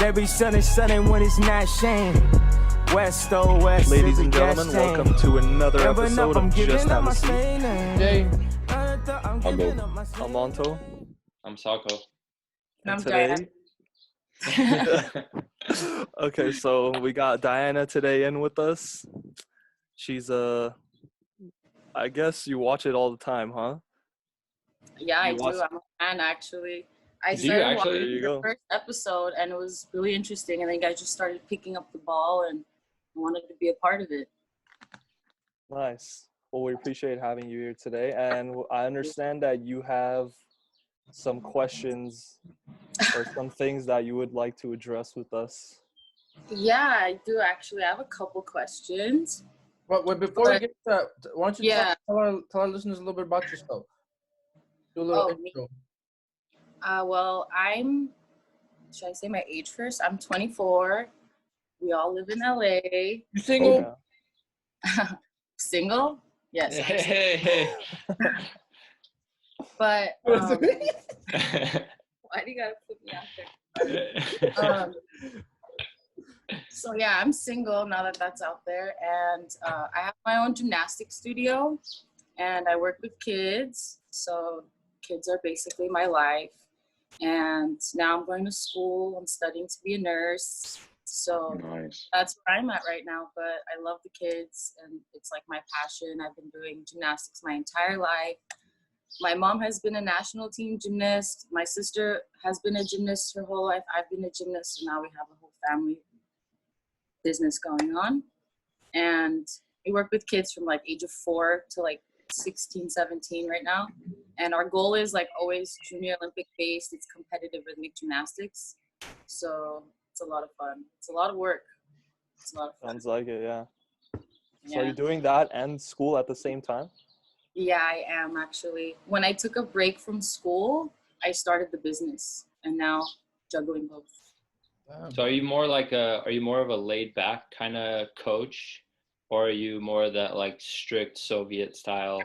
They be sunning when it's not shame. West, oh, West. Ladies and gentlemen, welcome to another episode of Just Have a Seat. Jay. Hello. I'm Monto. I'm Sako. And I'm today, okay, so we got Diana today in with us. She's I guess you watch it all the time, huh? Yeah, I You do. watch- I'm a fan, actually. I Do you started actually? There watching you the go. first episode, and it was really interesting. And then I just started picking up the ball, and I wanted to be a part of it. Nice. Well, we appreciate having you here today, and I understand that you have some questions or some things that you would like to address with us. Yeah, I do actually. I have a couple questions. Well, before we get to that, why don't you tell our listeners a little bit about yourself? Do a little intro. Well, should I say my age first? I'm 24. We all live in LA. You single? Yeah. Single? Yes. I'm single. Hey. But why do you gotta put me out there? So yeah, I'm single now that that's out there, and I have my own gymnastics studio, and I work with kids. So kids are basically my life, and now I'm going to school. I'm studying to be a nurse. So Nice. that's where I'm at right now. But I love the kids, and it's like my passion. I've been doing gymnastics my entire life. My mom has been a national team gymnast. My sister has been a gymnast her whole life. I've been a gymnast, so now we have a whole family business going on. And we work with kids from like age of 4 to like 16, 17 right now. And our goal is like always junior Olympic based. It's competitive rhythmic gymnastics. So it's a lot of fun. It's a lot of work. It's a lot of fun. Sounds like it, yeah. So Yeah. are you doing that and school at the same time? Yeah, I am actually. When I took a break from school, I started the business, and now juggling both. So are you more of a laid back kind of coach, or are you more of that like strict Soviet style?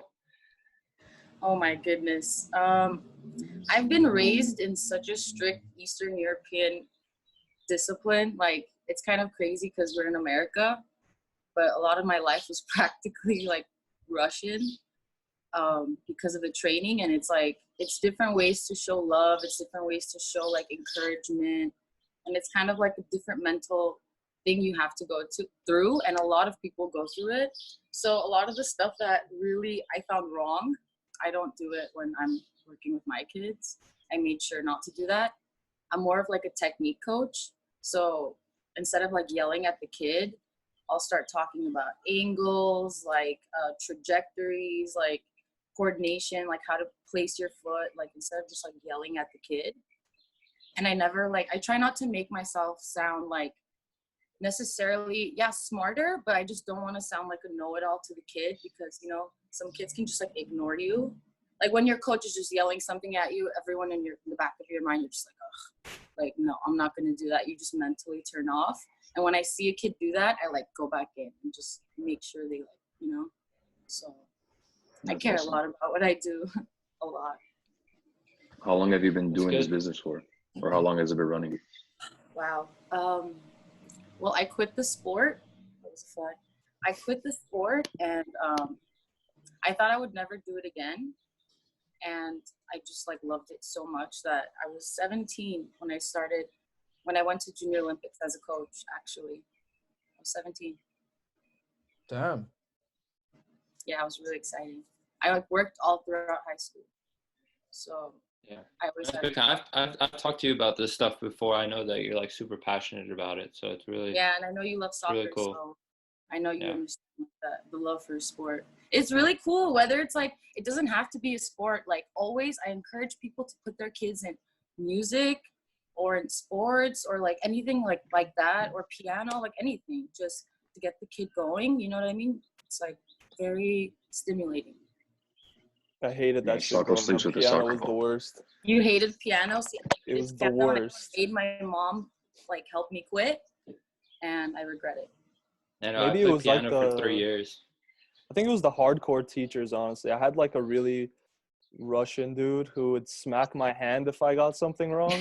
Oh my goodness. I've been raised in such a strict Eastern European discipline. Like, it's kind of crazy because we're in America, but a lot of my life was practically like Russian. Because of the training, and it's like it's different ways to show love, it's different ways to show like encouragement, and it's kind of like a different mental thing you have to go through, and a lot of people go through it. So a lot of the stuff that really I found wrong, I don't do it when I'm working with my kids. I made sure not to do that. I'm more of like a technique coach, so instead of like yelling at the kid, I'll start talking about angles, like trajectories, like coordination, like how to place your foot, like instead of just like yelling at the kid. And I try not to make myself sound like necessarily smarter, but I just don't want to sound like a know-it-all to the kid, because some kids can just like ignore you. Like when your coach is just yelling something at you, everyone in the back of your mind, you're just like, ugh, like, no, I'm not going to do that. You just mentally turn off. And when I see a kid do that, I like go back in and just make sure they so I care a lot about what I do. A lot. How long have you been doing this good. business for? Or how long has it been running? Wow. Well, I quit the sport. That was a fly. I quit the sport, and I thought I would never do it again. And I just like loved it so much that I was 17 when I went to Junior Olympics as a coach, actually. I was 17. Damn. Yeah, it was really exciting. I like worked all throughout high school. So Yeah. I always That's good. I've talked to you about this stuff before. I know that you're like super passionate about it, so it's really Yeah, and I know you love soccer, really cool. so I know you Yeah. understand the love for sport. It's really cool, whether it's like, it doesn't have to be a sport. Like always, I encourage people to put their kids in music or in sports or like anything like that, or piano, like anything, just to get the kid going. You know what I mean? It's like very stimulating. I hated that shit. Soccer growing sleeps up. with the Piano soccer was the ball. worst. You hated piano? See, I It hated was the piano, and I worst. made my mom like help me quit, and I regret it. And Maybe I it played was like piano for 3 years. I think it was the hardcore teachers, honestly. I had like a really Russian dude who would smack my hand if I got something wrong.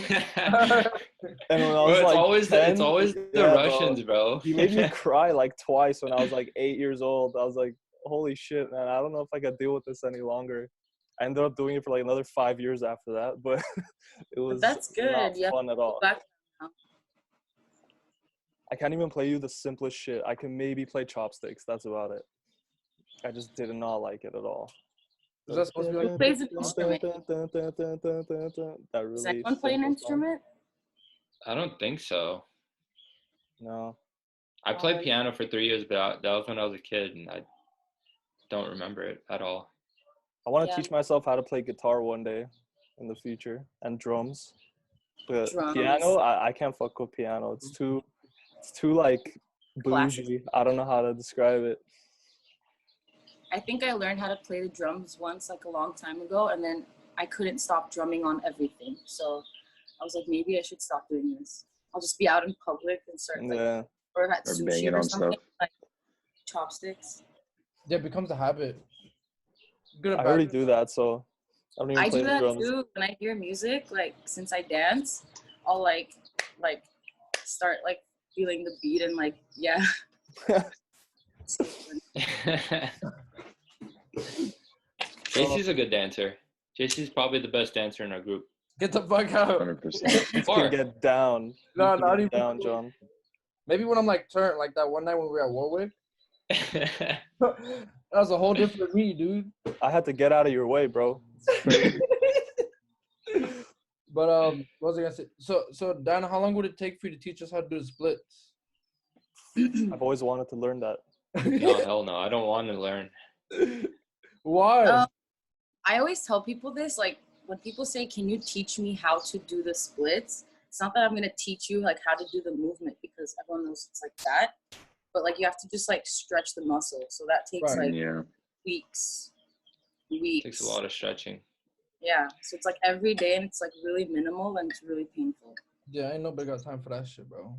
And when I Bro, was it's like always 10, the yeah, Russians, bro. He made me cry like twice when I was like 8 years old. I was like, holy shit, man, I don't know if I could deal with this any longer. I ended up doing it for like another 5 years after that, but it was that's good. not Yeah. fun at all. Back. I can't even play you the simplest shit. I can maybe play chopsticks. That's about it. I just did not like it at all. Is that supposed to be Who like? plays an instrument? That really Does anyone play an simple song. instrument? I don't think so. No. I played piano for 3 years, but that was when I was a kid, and I don't remember it at all. I want to Yeah. teach myself how to play guitar one day in the future, and drums. But piano, I can't fuck with piano. It's too like Classic. bougie. I don't know how to describe it. I think I learned how to play the drums once, like a long time ago, and then I couldn't stop drumming on everything. So I was like, maybe I should stop doing this. I'll just be out in public and start like, Yeah. or at Or sushi banging or on something, stuff. like chopsticks. Yeah, it becomes a habit. Good or I bad? already do that, so I don't even I play do the that drums. too. When I hear music, like since I dance, I'll like start like feeling the beat and like yeah. JC's a good dancer. JC's probably the best dancer in our group. Get the fuck out. 100%. You can get down. No, You can not get even down, John. Maybe when I'm like turned, like that one night when we were at Warwick. That was a whole different me, dude. I had to get out of your way, bro. But what was I gonna say? So Dan, how long would it take for you to teach us how to do the splits? I've always wanted to learn that. No, hell no. I don't want to learn. Why? I always tell people this, like when people say, "Can you teach me how to do the splits?" It's not that I'm gonna teach you like how to do the movement because everyone knows it's like that. But like you have to just like stretch the muscle, so that takes Right. like Yeah. weeks. It takes a lot of stretching. Yeah, so it's like every day, and it's like really minimal, and it's really painful. Yeah, ain't nobody got time for that shit, bro.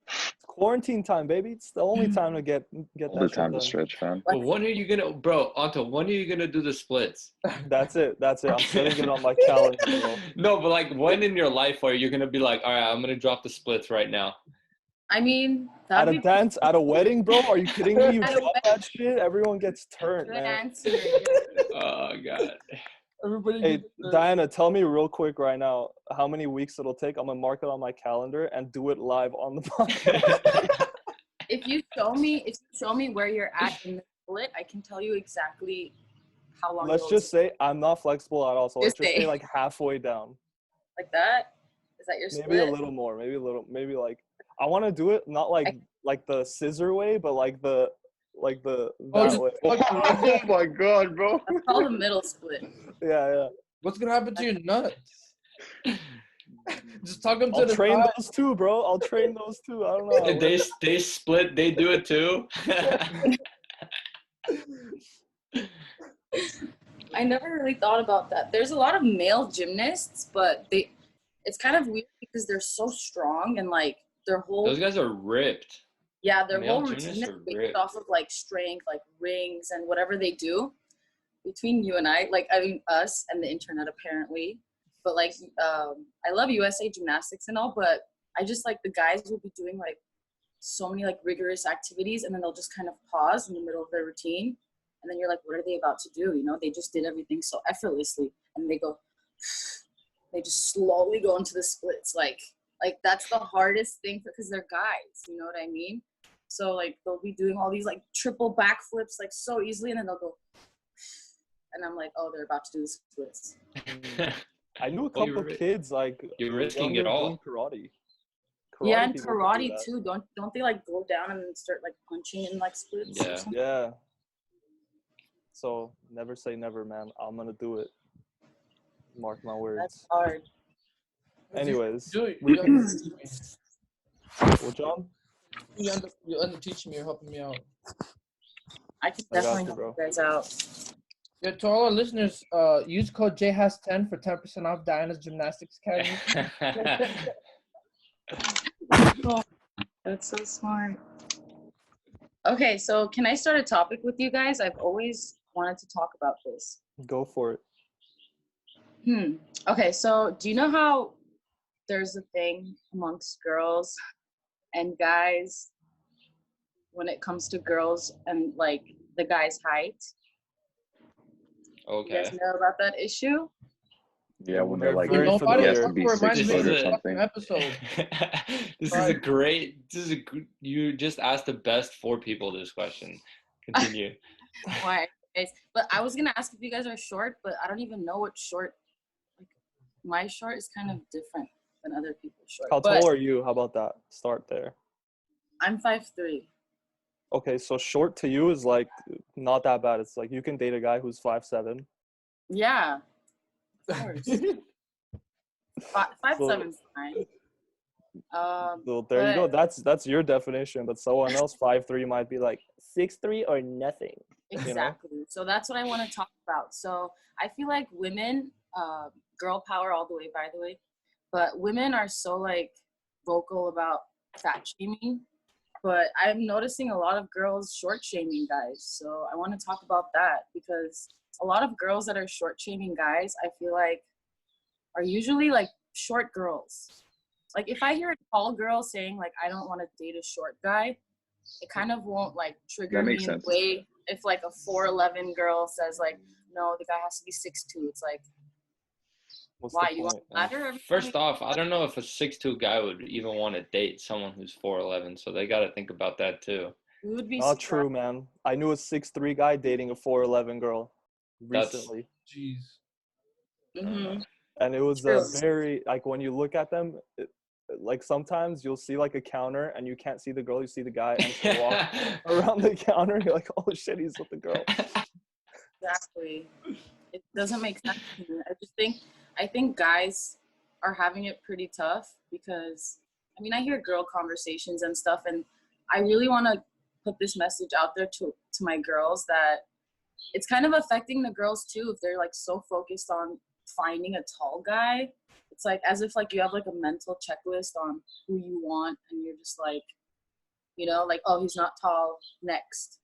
It's quarantine time, baby. It's the only time to get All that the shit time done. to stretch, fam. But when are you gonna, bro, Anto, when are you gonna do the splits? That's it. I'm setting it on my calendar, bro. No, but like when in your life are you gonna be like, all right, I'm gonna drop the splits right now? I mean, At a dance, at a wedding, bro? Are you kidding me? You At a drop that shit, everyone gets turned, good man. answer. Oh god. Everybody. Hey, gets the- Diana, tell me real quick right now how many weeks it'll take. I'm gonna mark it on my calendar and do it live on the podcast. If you show me where you're at in the split, I can tell you exactly how long. Let's just say I'm not flexible at all. So let's Just just say say. like halfway down. like that. Is that your split? Maybe a little more. Maybe like I want to do it not like the scissor way, but like the that way. Oh my god, bro. That's called a middle split. Yeah. What's gonna happen to your nuts? Just tuck them to I'll the train side. those too, bro. I'll train those too. I don't know. If they split, they do it too. I never really thought about that. There's a lot of male gymnasts, but it's kind of weird because they're so strong and like their whole Those guys are ripped. their male whole gymnasts routine is are based ripped. off of like strength, like rings and whatever they do. Between you and I mean us and the internet apparently, but like I love USA Gymnastics and all, but I just like the guys will be doing like so many like rigorous activities and then they'll just kind of pause in the middle of their routine. And then you're like, what are they about to do? You know, they just did everything so effortlessly. And they just slowly go into the splits. Like that's the hardest thing because they're guys, you know what I mean? So like they'll be doing all these like triple backflips like so easily and then they'll go, and I'm like, oh, they're about to do the splits. I knew a Well, couple of kids like you're risking younger it all. doing karate. Yeah, and people do karate that. too. Don't they like go down and then start like punching in like splits? Yeah. Or something? Yeah. So never say never, man. I'm gonna do it. Mark my That's words. hard. Anyways, Dude, we you end up teaching me. well, John, You end up teaching me or helping me out. I can I got definitely you, help bro. you guys out. Yeah, to all our listeners, use code JHAS10 for 10% off Diana's Gymnastics Academy. That's so smart. Okay, so can I start a topic with you guys? I've always wanted to talk about this. go for it. Okay, so do you know how there's a thing amongst girls and guys when it comes to girls and like the guy's height? You guys Okay. know about that issue? Yeah, when they're like, Very You know what? he familiar. has to That's be what 6 reminds This me foot of or the something. episode. you just asked the best 4 people this question. Continue. Why? Guys? But I was gonna ask if you guys are short, but I don't even know what short. Like my short is kind of different than other people's short. How but tall are you? How about that? Start there. I'm 5'3". Okay, so short to you is like not that bad. It's like you can date a guy who's 5'7". Yeah, of course. 5'7's fine. So there you go. But That's your definition. But someone else 5'3" might be like 6'3" or nothing. exactly. So that's what I want to talk about. So I feel like women, girl power all the way, by the way, but women are so like vocal about fat shaming. But I'm noticing a lot of girls short shaming guys. So I want to talk about that because a lot of girls that are short shaming guys, I feel like, are usually like short girls. Like if I hear a tall girl saying like I don't want to date a short guy, it kind of won't like trigger That me makes in a sense. way. If like a 4'11" girl says like no, the guy has to be 6'2", it's like What's why the you want point? to ladder every time First you- off, I don't know if a 6'2" guy would even want to date someone who's 4'11", so they got to think about that too. You would be Not surprised. true, man. I knew a 6'3" guy dating a 4'11" girl That's- recently. Jeez. Mhm. And it was True. very like when you look at them, like sometimes you'll see like a counter and you can't see the girl, you see the guy and she walk around the counter. You're like, oh shit, he's with the girl. Exactly. It doesn't make sense to me. I think guys are having it pretty tough because I mean I hear girl conversations and stuff and I really want to put this message out there to my girls that it's kind of affecting the girls too if they're like so focused on finding a tall guy. It's like as if like you have like a mental checklist on who you want and you're just like, you know, like oh he's not tall, next.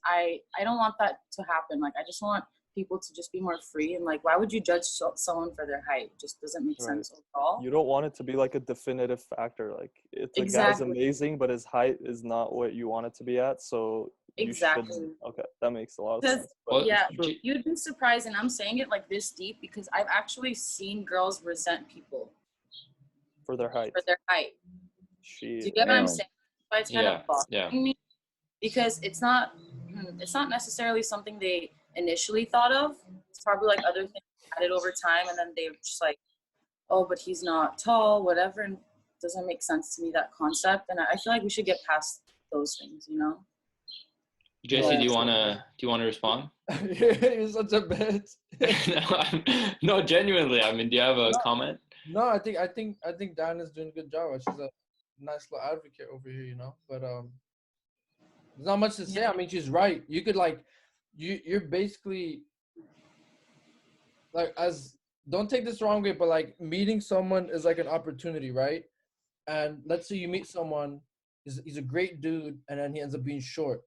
I don't want that to happen. Like I just want people to just be more free and like why would you judge someone for their height? It just doesn't make sense overall. You don't want it to be like a definitive factor. Like if the guy's amazing but his height is not what you want it to be at, so you shouldn't. Okay, that makes a lot of sense. Well, yeah, you'd be surprised, and I'm saying it like this deep because I've actually seen girls resent people for their height. Do you get what I'm saying? But it's kind of bothering me because it's not necessarily something they initially thought of. It's probably like other things added over time, and then they were just like, oh, but he's not tall, whatever, and it doesn't make sense to me, that concept. And I feel like we should get past those things, you know? JC, do you wanna respond? You're such a bitch. No, genuinely. I mean, do you have a comment? No, I think Diana's doing a good job. She's a nice little advocate over here, you know. But there's not much to say. I mean, she's right. You could like, you're basically like don't take this the wrong way, but like meeting someone is like an opportunity, right? And let's say you meet someone, he's a great dude, and then he ends up being short.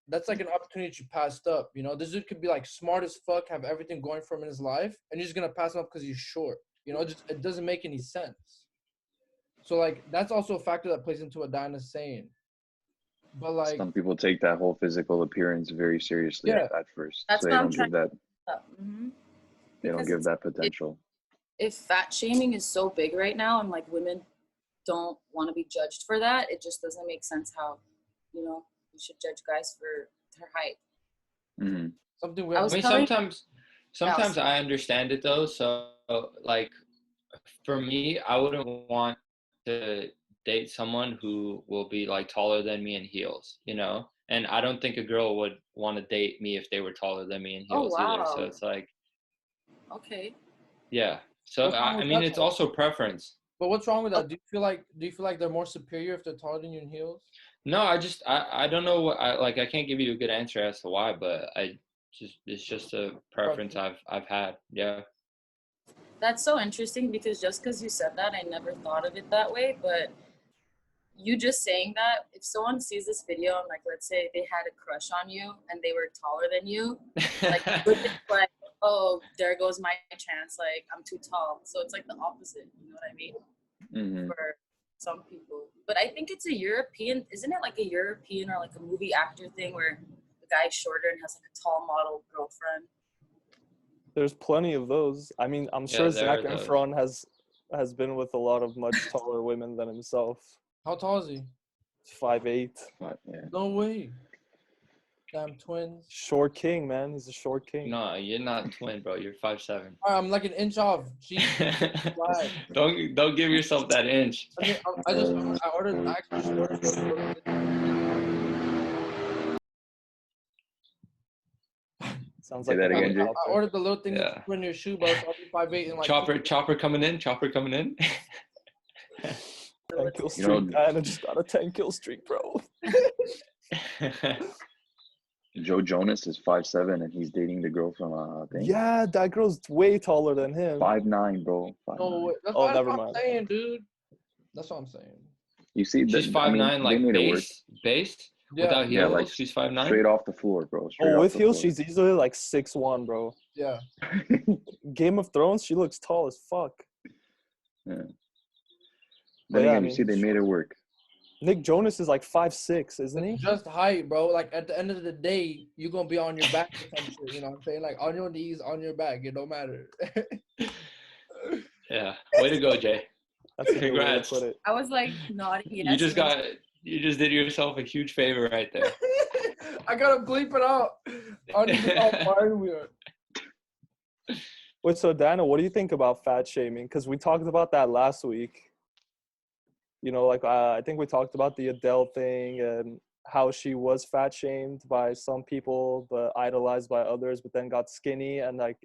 That's like an opportunity you passed up, you know. This dude could be like smart as fuck, have everything going for him in his life, and you're just gonna pass him up because he's short. You know, it doesn't make any sense. So like that's also a factor that plays into what Diana's saying. But like some people take that whole physical appearance very seriously at first, that's so they don't give that. They don't give that potential. If fat shaming is so big right now, and like women don't want to be judged for that, it just doesn't make sense how, you know, you should judge guys for their height. Mm-hmm. Something I mean, sometimes I understand it though. So like, for me, I wouldn't want to date someone who will be like taller than me in heels, you know? And I don't think a girl would want to date me if they were taller than me in heels either. So it's like, okay. Yeah. So I mean, it's also preference. But what's wrong with that? Do you feel like they're more superior if they're taller than you in heels? No, I don't know what I can't give you a good answer as to why, but it's just a preference I've had. Yeah. That's so interesting because just because you said that, I never thought of it that way. But you just saying that, if someone sees this video and like, let's say they had a crush on you and they were taller than you, like, oh, there goes my chance. Like, I'm too tall. So it's like the opposite. You know what I mean? Mm-hmm. For some people. But I think it's a European, isn't it like a European or like a movie actor thing where the guy's shorter and has like a tall model girlfriend? There's plenty of those. I mean, I'm Yeah, sure there Zac are those. Efron has been with a lot of much taller women than himself. How tall is he? 5'8". Yeah. No way. Damn twins. Short king, man. He's a short king. No, you're not twin, bro. You're 5'7". I'm like an inch off. Jeez. Why? Don't give yourself that inch. I mean, I ordered the extra short. Sounds Say like that a again, Jay. helicopter. I ordered the little thing Yeah. to put in your shoe, but I'll be 5'8" and like Chopper coming in. 10 kill streak, know- man. I just got a 10 kill streak, bro. Joe Jonas is 5'7", and he's dating the girl from thing. Yeah, that girl's way taller than him. 5'9", bro. 5'9". No way. That's Oh, what never I'm mind. saying, dude. That's what I'm saying. You see, She's I mean, 5'9", they like made it work. base Yeah. without Yeah, heels. like She's 5'9". Straight off the floor, bro. Straight Oh, off with the heels, floor. she's easily like 6'1", bro. Yeah. Game of Thrones, she looks tall as fuck. Yeah. But Then yeah, I again, mean, you see, they made it work. Nick Jonas is like 5'6", isn't he? It's just height, bro. Like at the end of the day, you're gonna be on your back or some shit. You know what I'm saying? Like on your knees, on your back. It don't matter. Yeah. Way to go, Jay. That's a good way to Congrats. put it. I was like nodding yes. You just did yourself a huge favor right there. I gotta bleep it out. I don't even know how far we are. Wait, so Dana, what do you think about fat shaming? Because we talked about that last week. You know, like I think we talked about the Adele thing and how she was fat shamed by some people, but idolized by others, but then got skinny and like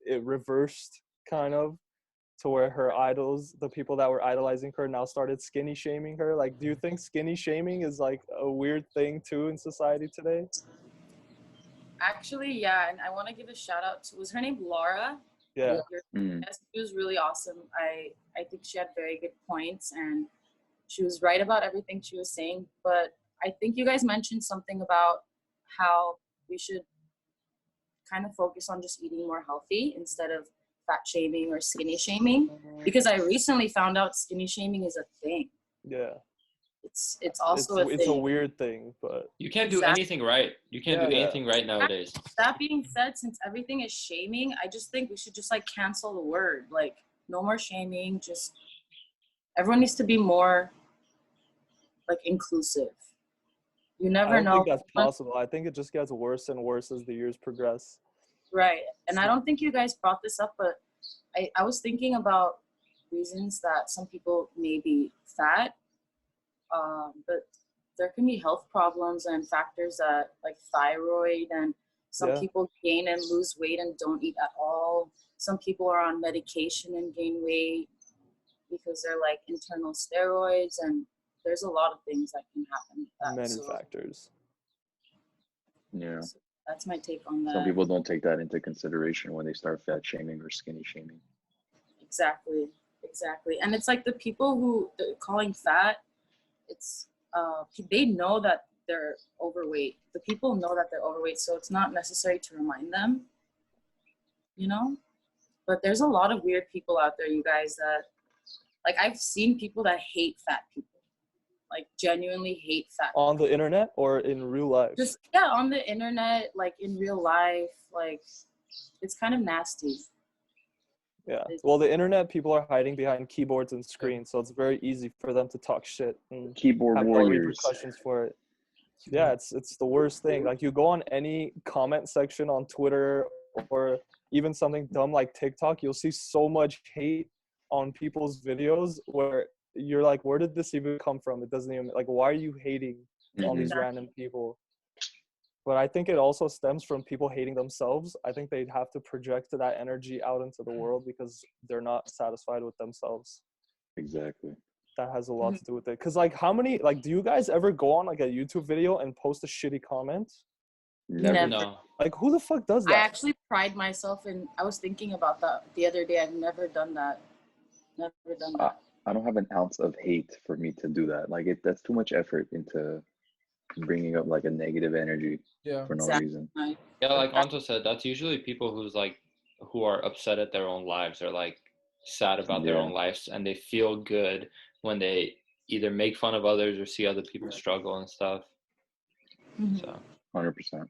it reversed kind of to where her idols, the people that were idolizing her, now started skinny shaming her. Like, do you think skinny shaming is like a weird thing too in society today? Actually, yeah, and I want to give a shout out to, was her name Laura? Yeah. Yes, she was really awesome. I think she had very good points and she was right about everything she was saying. But I think you guys mentioned something about how we should kind of focus on just eating more healthy instead of fat shaming or skinny shaming. Because I recently found out skinny shaming is a thing. Yeah. It's also a thing. It's a weird thing, but You can't do anything right. You can't do Yeah. anything right nowadays. That being said, since everything is shaming, I just think we should just like cancel the word. Like, no more shaming. Just everyone needs to be more like inclusive. You never I don't know. think that's possible. I think it just gets worse and worse as the years progress. Right. And I don't think you guys brought this up, but I was thinking about reasons that some people may be fat, but there can be health problems and factors that like thyroid, and some Yeah. people gain and lose weight and don't eat at all. Some people are on medication and gain weight because they're like internal steroids, and there's a lot of things that can happen with that. Many So factors. Yeah. that's my take on that. Some people don't take that into consideration when they start fat shaming or skinny shaming. Exactly. And it's like the people who they're calling fat, it's they know that they're overweight. The people know that they're overweight, so it's not necessary to remind them, you know? But there's a lot of weird people out there, you guys, that like I've seen people that hate fat people. Like genuinely hate fat people. On the internet or in real life? Just on the internet, like in real life, like it's kind of nasty. Yeah. Well, the internet, people are hiding behind keyboards and screens, so it's very easy for them to talk shit and Keyboard have no warriors. repercussions for it. Yeah, it's the worst thing. Like you go on any comment section on Twitter or even something dumb like TikTok, you'll see so much hate on people's videos where you're like, where did this even come from? It doesn't even, like, why are you hating on these random people? But I think it also stems from people hating themselves. I think they'd have to project that energy out into the world because they're not satisfied with themselves. Exactly. That has a lot to do with it. Because, like, how many, like, do you guys ever go on, like, a YouTube video and post a shitty comment? Never. No. Like, who the fuck does that? I actually pride myself in, I was thinking about that the other day. I've never done that. Never done that. I don't have an ounce of hate for me to do that. Like that's too much effort into bringing up like a negative energy Yeah. for no Exactly. reason. Yeah, like Anto said, that's usually people who's like who are upset at their own lives or like sad about their own lives, and they feel good when they either make fun of others or see other people struggle and stuff. Mhm. So 100%.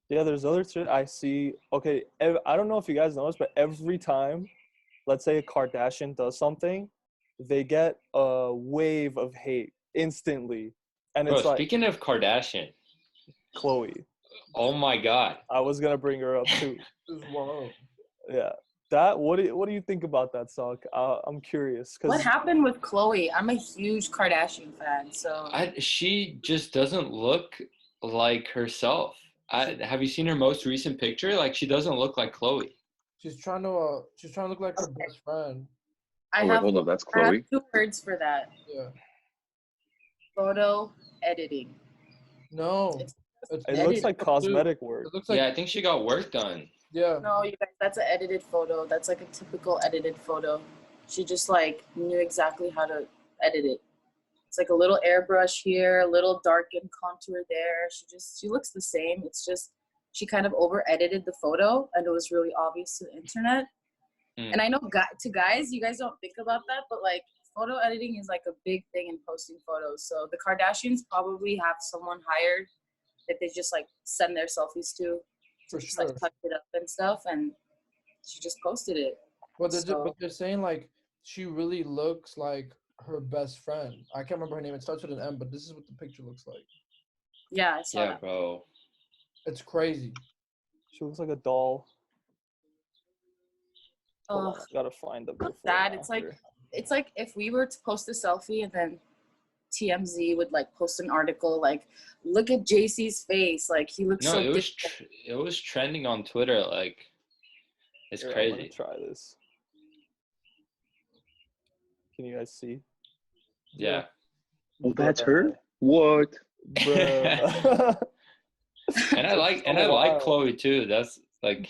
Yeah, there's other shit I see. Okay, I don't know if you guys notice, but every time, let's say a Kardashian does something, they get a wave of hate instantly. And bro, it's like, speaking of Kardashian, Khloe. oh my god. I was gonna bring her up too. This is wild. Yeah. That what do you think about that, Sok? I'm curious What because happened with Khloe? I'm a huge Kardashian fan, so She just doesn't look like herself. Have you seen her most recent picture? Like, she doesn't look like Khloe. She's trying to look like her best friend. I Oh, wait, have hold up. That's I have Khloe? 2 words for that. Yeah. Photo editing. No. It's It's it looks like too. cosmetic work. It looks like Yeah, I think she got work done. yeah. No, you guys, that's an edited photo. That's like a typical edited photo. She just like knew exactly how to edit it. It's like a little airbrush here, a little darkened contour there. She looks the same. It's just she kind of over edited the photo and it was really obvious to the internet. Mm. And I know to guys, you guys don't think about that, but like photo editing is like a big thing in posting photos. So the Kardashians probably have someone hired that they just like send their selfies to For just sure. like touch it up and stuff, and she just posted it. But So- they're saying like she really looks like her best friend. I can't remember her name. It starts with an M, but this is what the picture looks like. Yeah, I saw Yeah, that. bro. It's crazy. She looks like a doll. Hold on, Ugh, I gotta find the before. sad. and It's like after. it's like if we were to post a selfie and then TMZ would like post an article like, look at JC's face, like he looks No, so it was different. it was trending on Twitter. Like, it's Here, I'm crazy. gonna try this. Can you guys see? Yeah. Oh, that's her? What? Bruh. And I like So wild. Khloe too. That's like,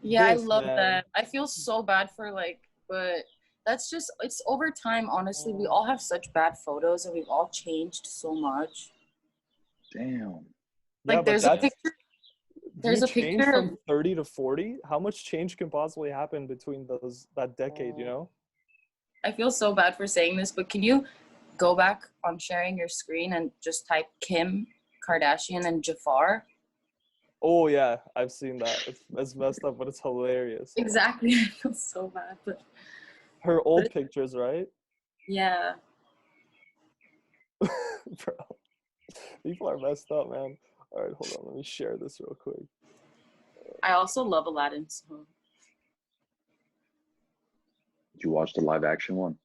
Yeah, This, I love man. that. I feel so bad for like, but that's just it's over time. Honestly, we all have such bad photos and we've all changed so much. Damn. Yeah, Like but there's a that's- picture. Do There's you a change picture from of 30 to 40? How much change can possibly happen between that decade, you know? I feel so bad for saying this, but can you go back on sharing your screen and just type Kim Kardashian and Jafar? Oh yeah, I've seen that. It's messed up, but it's hilarious. Exactly. I feel so bad, but Her old pictures, right? yeah. Bro, people are messed up, man. All right, hold on. Let me share this real quick. I also love Aladdin. So Did you watch the live action one?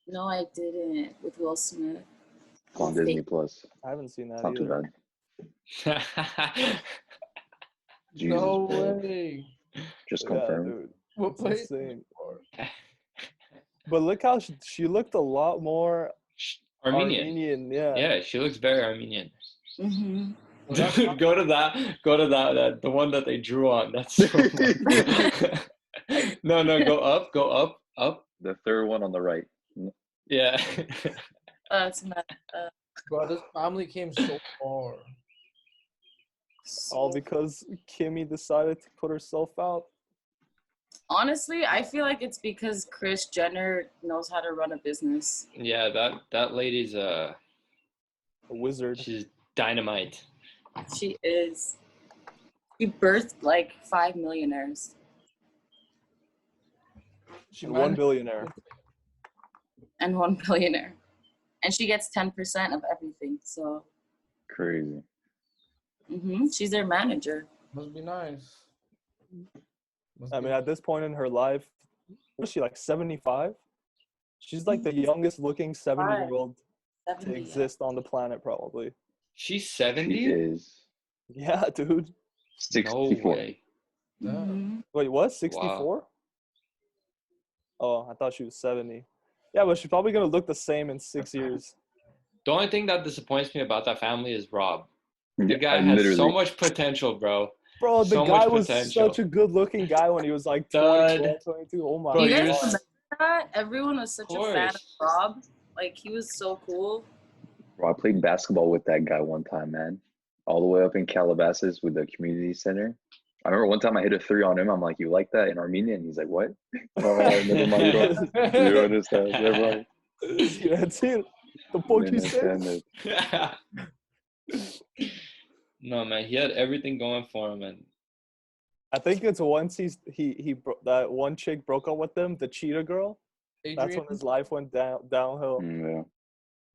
no, I didn't with Will Smith. It's on Disney Plus. I haven't seen that It's not too either. bad. Jesus, No bro. way. Just Yeah, confirmed. dude. What It's place? insane. But look how she looked a lot more Armenian. Yeah. Yeah, she looks very Armenian. Mm-hmm. Well, that's Dude, go to that, the one that they drew on. That's so No, go up. The third one on the right. Yeah. It's mad. bro, this family came so far. All because Kimmy decided to put herself out. Honestly, I feel like it's because Kris Jenner knows how to run a business. Yeah, that lady's A wizard. she's dynamite. She is. She birthed like 5 millionaires She And 1 managed- billionaire. and 1 billionaire. And she gets 10% of everything. So Crazy. she's their manager. Must be nice. Must I be mean, at this point in her life, what is she, like 75? She's like the youngest looking 70-year-old to 70. exist on the planet, probably. She's She 70? is Yeah, dude. 64. No way. Mhm. Wait, what? 64? Oh, I thought she was 70. Yeah, but she's probably going to look the same in 6 years. The only thing that disappoints me about that family is Rob. The Yeah, guy I has literally- so much potential, bro. Bro, the So guy much was potential. such a good-looking guy when he was like Dud. 21, 22. Oh my Bro, You he guys was- remember that? Everyone was such a fan of course. Rob. Like, he was so cool. Bro, I played basketball with that guy one time, man. All the way up in Calabasas with the community center. I remember one time I hit a 3 on him. I'm like, "You like that in Armenian?" He's like, "What?" Oh, never mind. You don't understand. Never mind. Yeah, dude. The fuck Didn't you say? understand it. No, man, he had everything going for him, and I think it's once that one chick broke up with him, the cheetah girl. That's Adrian, when his life went downhill. Yeah.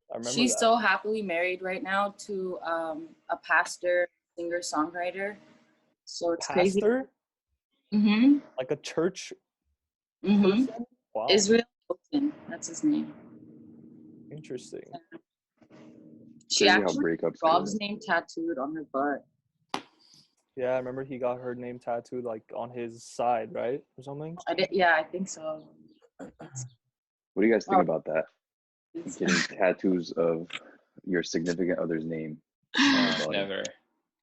I remember She's that. so happily married right now to a pastor, singer, songwriter. So it's crazy. Pastor, Mm-hmm. like a church Mm-hmm. person. Wow, Israel Hilton, that's his name. interesting. She Crazy how actually breakups Rob's go. name tattooed on her butt. Yeah, I remember he got her name tattooed like on his side, right, or something. Yeah, I think so. What do you guys think about that? It's- Getting tattoos of your significant other's name on your body. never.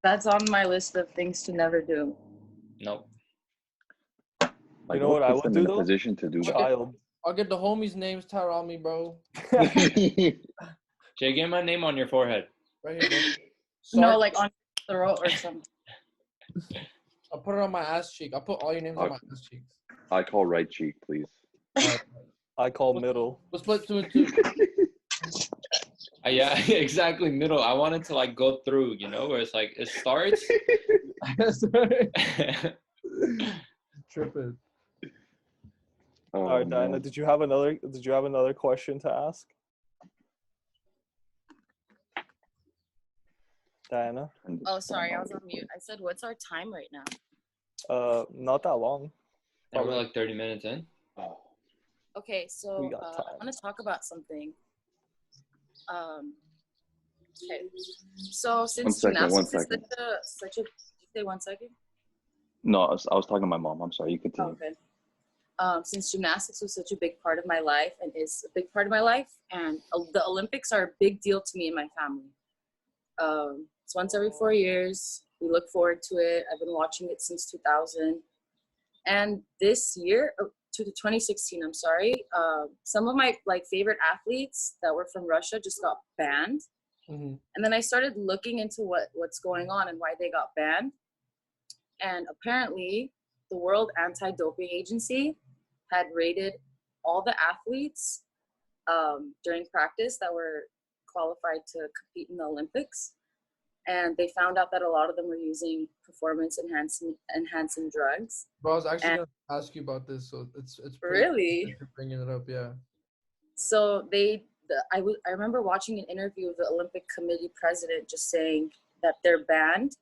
That's on my list of things to never do. Nope. Like, You know what I puts would them do in a though? position to do that? Child. I'll get the homies' names tatted on me, bro. Jay, get my name on your forehead. Right here, bro. No, Sark, like on your throat or something. I'll put it on my ass cheek. I'll put all your names on my ass cheeks. I call right cheek, please. Alright. I call middle. We'll split 2 and 2. Yeah, exactly. Middle. I wanted to like go through, you know, where it's like it starts. Tripping. Oh, All right, Diana, man. did you have another question to ask? Diana? Oh, sorry, I was on mute. I said, what's our time right now? Not that long. Now we're like 30 minutes in. Okay, We so got I time. want to talk about something. Okay, so since One gymnastics is second. such a, did you say 1 second? No, I was talking to my mom. I'm sorry. You continue. Okay. Since gymnastics was such a big part of my life and is a big part of my life, and the Olympics are a big deal to me and my family. It's once every 4 years. We look forward to it. I've been watching it since 2000. And this year, to 2016, I'm sorry, some of my like favorite athletes that were from Russia just got banned. Mm-hmm. And then I started looking into what's going on and why they got banned. And apparently, the World Anti-Doping Agency had rated all the athletes during practice that were qualified to compete in the Olympics. And they found out that a lot of them were using performance enhancing drugs. Bro, I was actually gonna ask you about this, so it's pretty Really? good you're bringing it up, yeah. So I remember watching an interview with the Olympic Committee president just saying that they're banned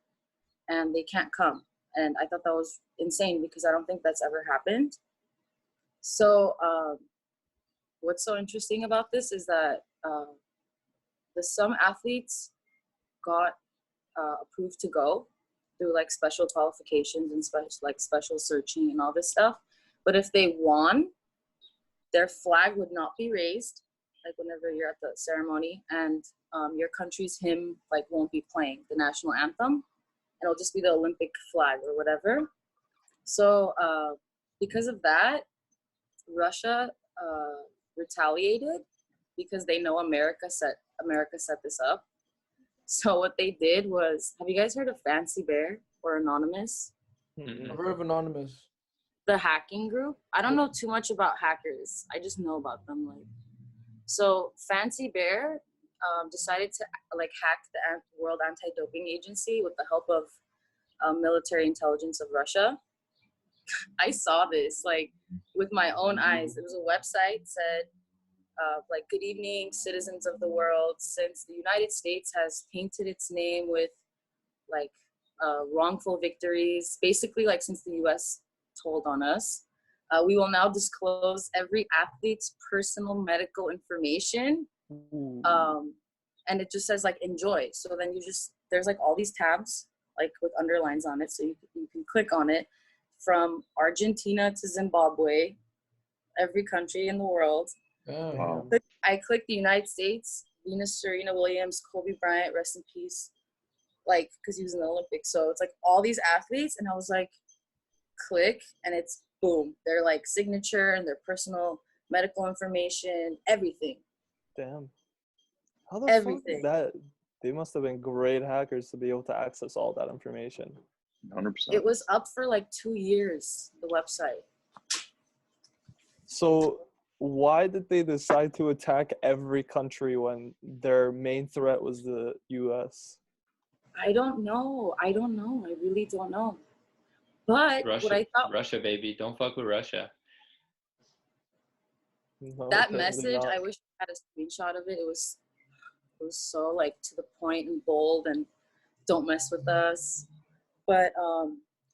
and they can't come. And I thought that was insane because I don't think that's ever happened. So what's so interesting about this is that some athletes got approved to go through like special qualifications and special searching and all this stuff. But if they won, their flag would not be raised, like whenever you're at the ceremony, and your country's hymn like won't be playing, the national anthem. It'll just be the Olympic flag or whatever. So because of that, Russia retaliated because they know America set this up. So what they did was, have you guys heard of Fancy Bear or Anonymous? I've heard of Anonymous. The hacking group? I don't know too much about hackers. I just know about them. Like, so Fancy Bear decided to like hack the World Anti-Doping Agency with the help of military intelligence of Russia. I saw this like with my own eyes. It was a website said, like, good evening, citizens of the world. Since the United States has painted its name with like wrongful victories, basically like since the US told on us, we will now disclose every athlete's personal medical information. And it just says like enjoy. So then there's like all these tabs like with underlines on it. So you can click on it from Argentina to Zimbabwe, every country in the world. Oh. Wow. I clicked the United States, Venus Serena Williams, Kobe Bryant, rest in peace, like, because he was in the Olympics. So it's like all these athletes, and I was like, click, and it's boom. Their like signature and their personal medical information, everything. Damn. How the Everything. fuck is that? They must have been great hackers to be able to access all that information. 100%. It was up for like 2 years, the website. So why did they decide to attack every country when their main threat was the US? I don't know. I really don't know. But what I thought, Russia, baby. Don't fuck with Russia. No, that apparently message, not. I wish I had a screenshot of it. It was so like to the point and bold and don't mess with us. But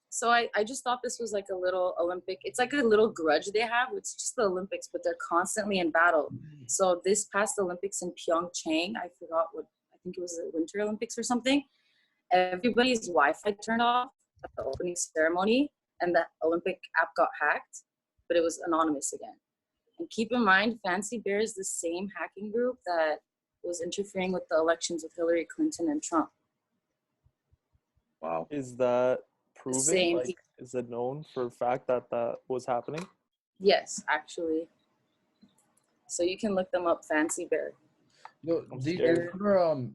so I just thought this was like a little Olympic. It's like a little grudge they have. It's just the Olympics, but they're constantly in battle. So this past Olympics in Pyeongchang, I forgot what, I think it was the Winter Olympics or something. Everybody's Wi-Fi turned off at the opening ceremony, and the Olympic app got hacked, but it was anonymous again. And keep in mind, Fancy Bear is the same hacking group that was interfering with the elections with Hillary Clinton and Trump. Wow. Is that proven? Same. Like, is it known for a fact that that was happening? Yes, actually. So you can look them up, Fancy Bear. Yo, I'm do you scared. remember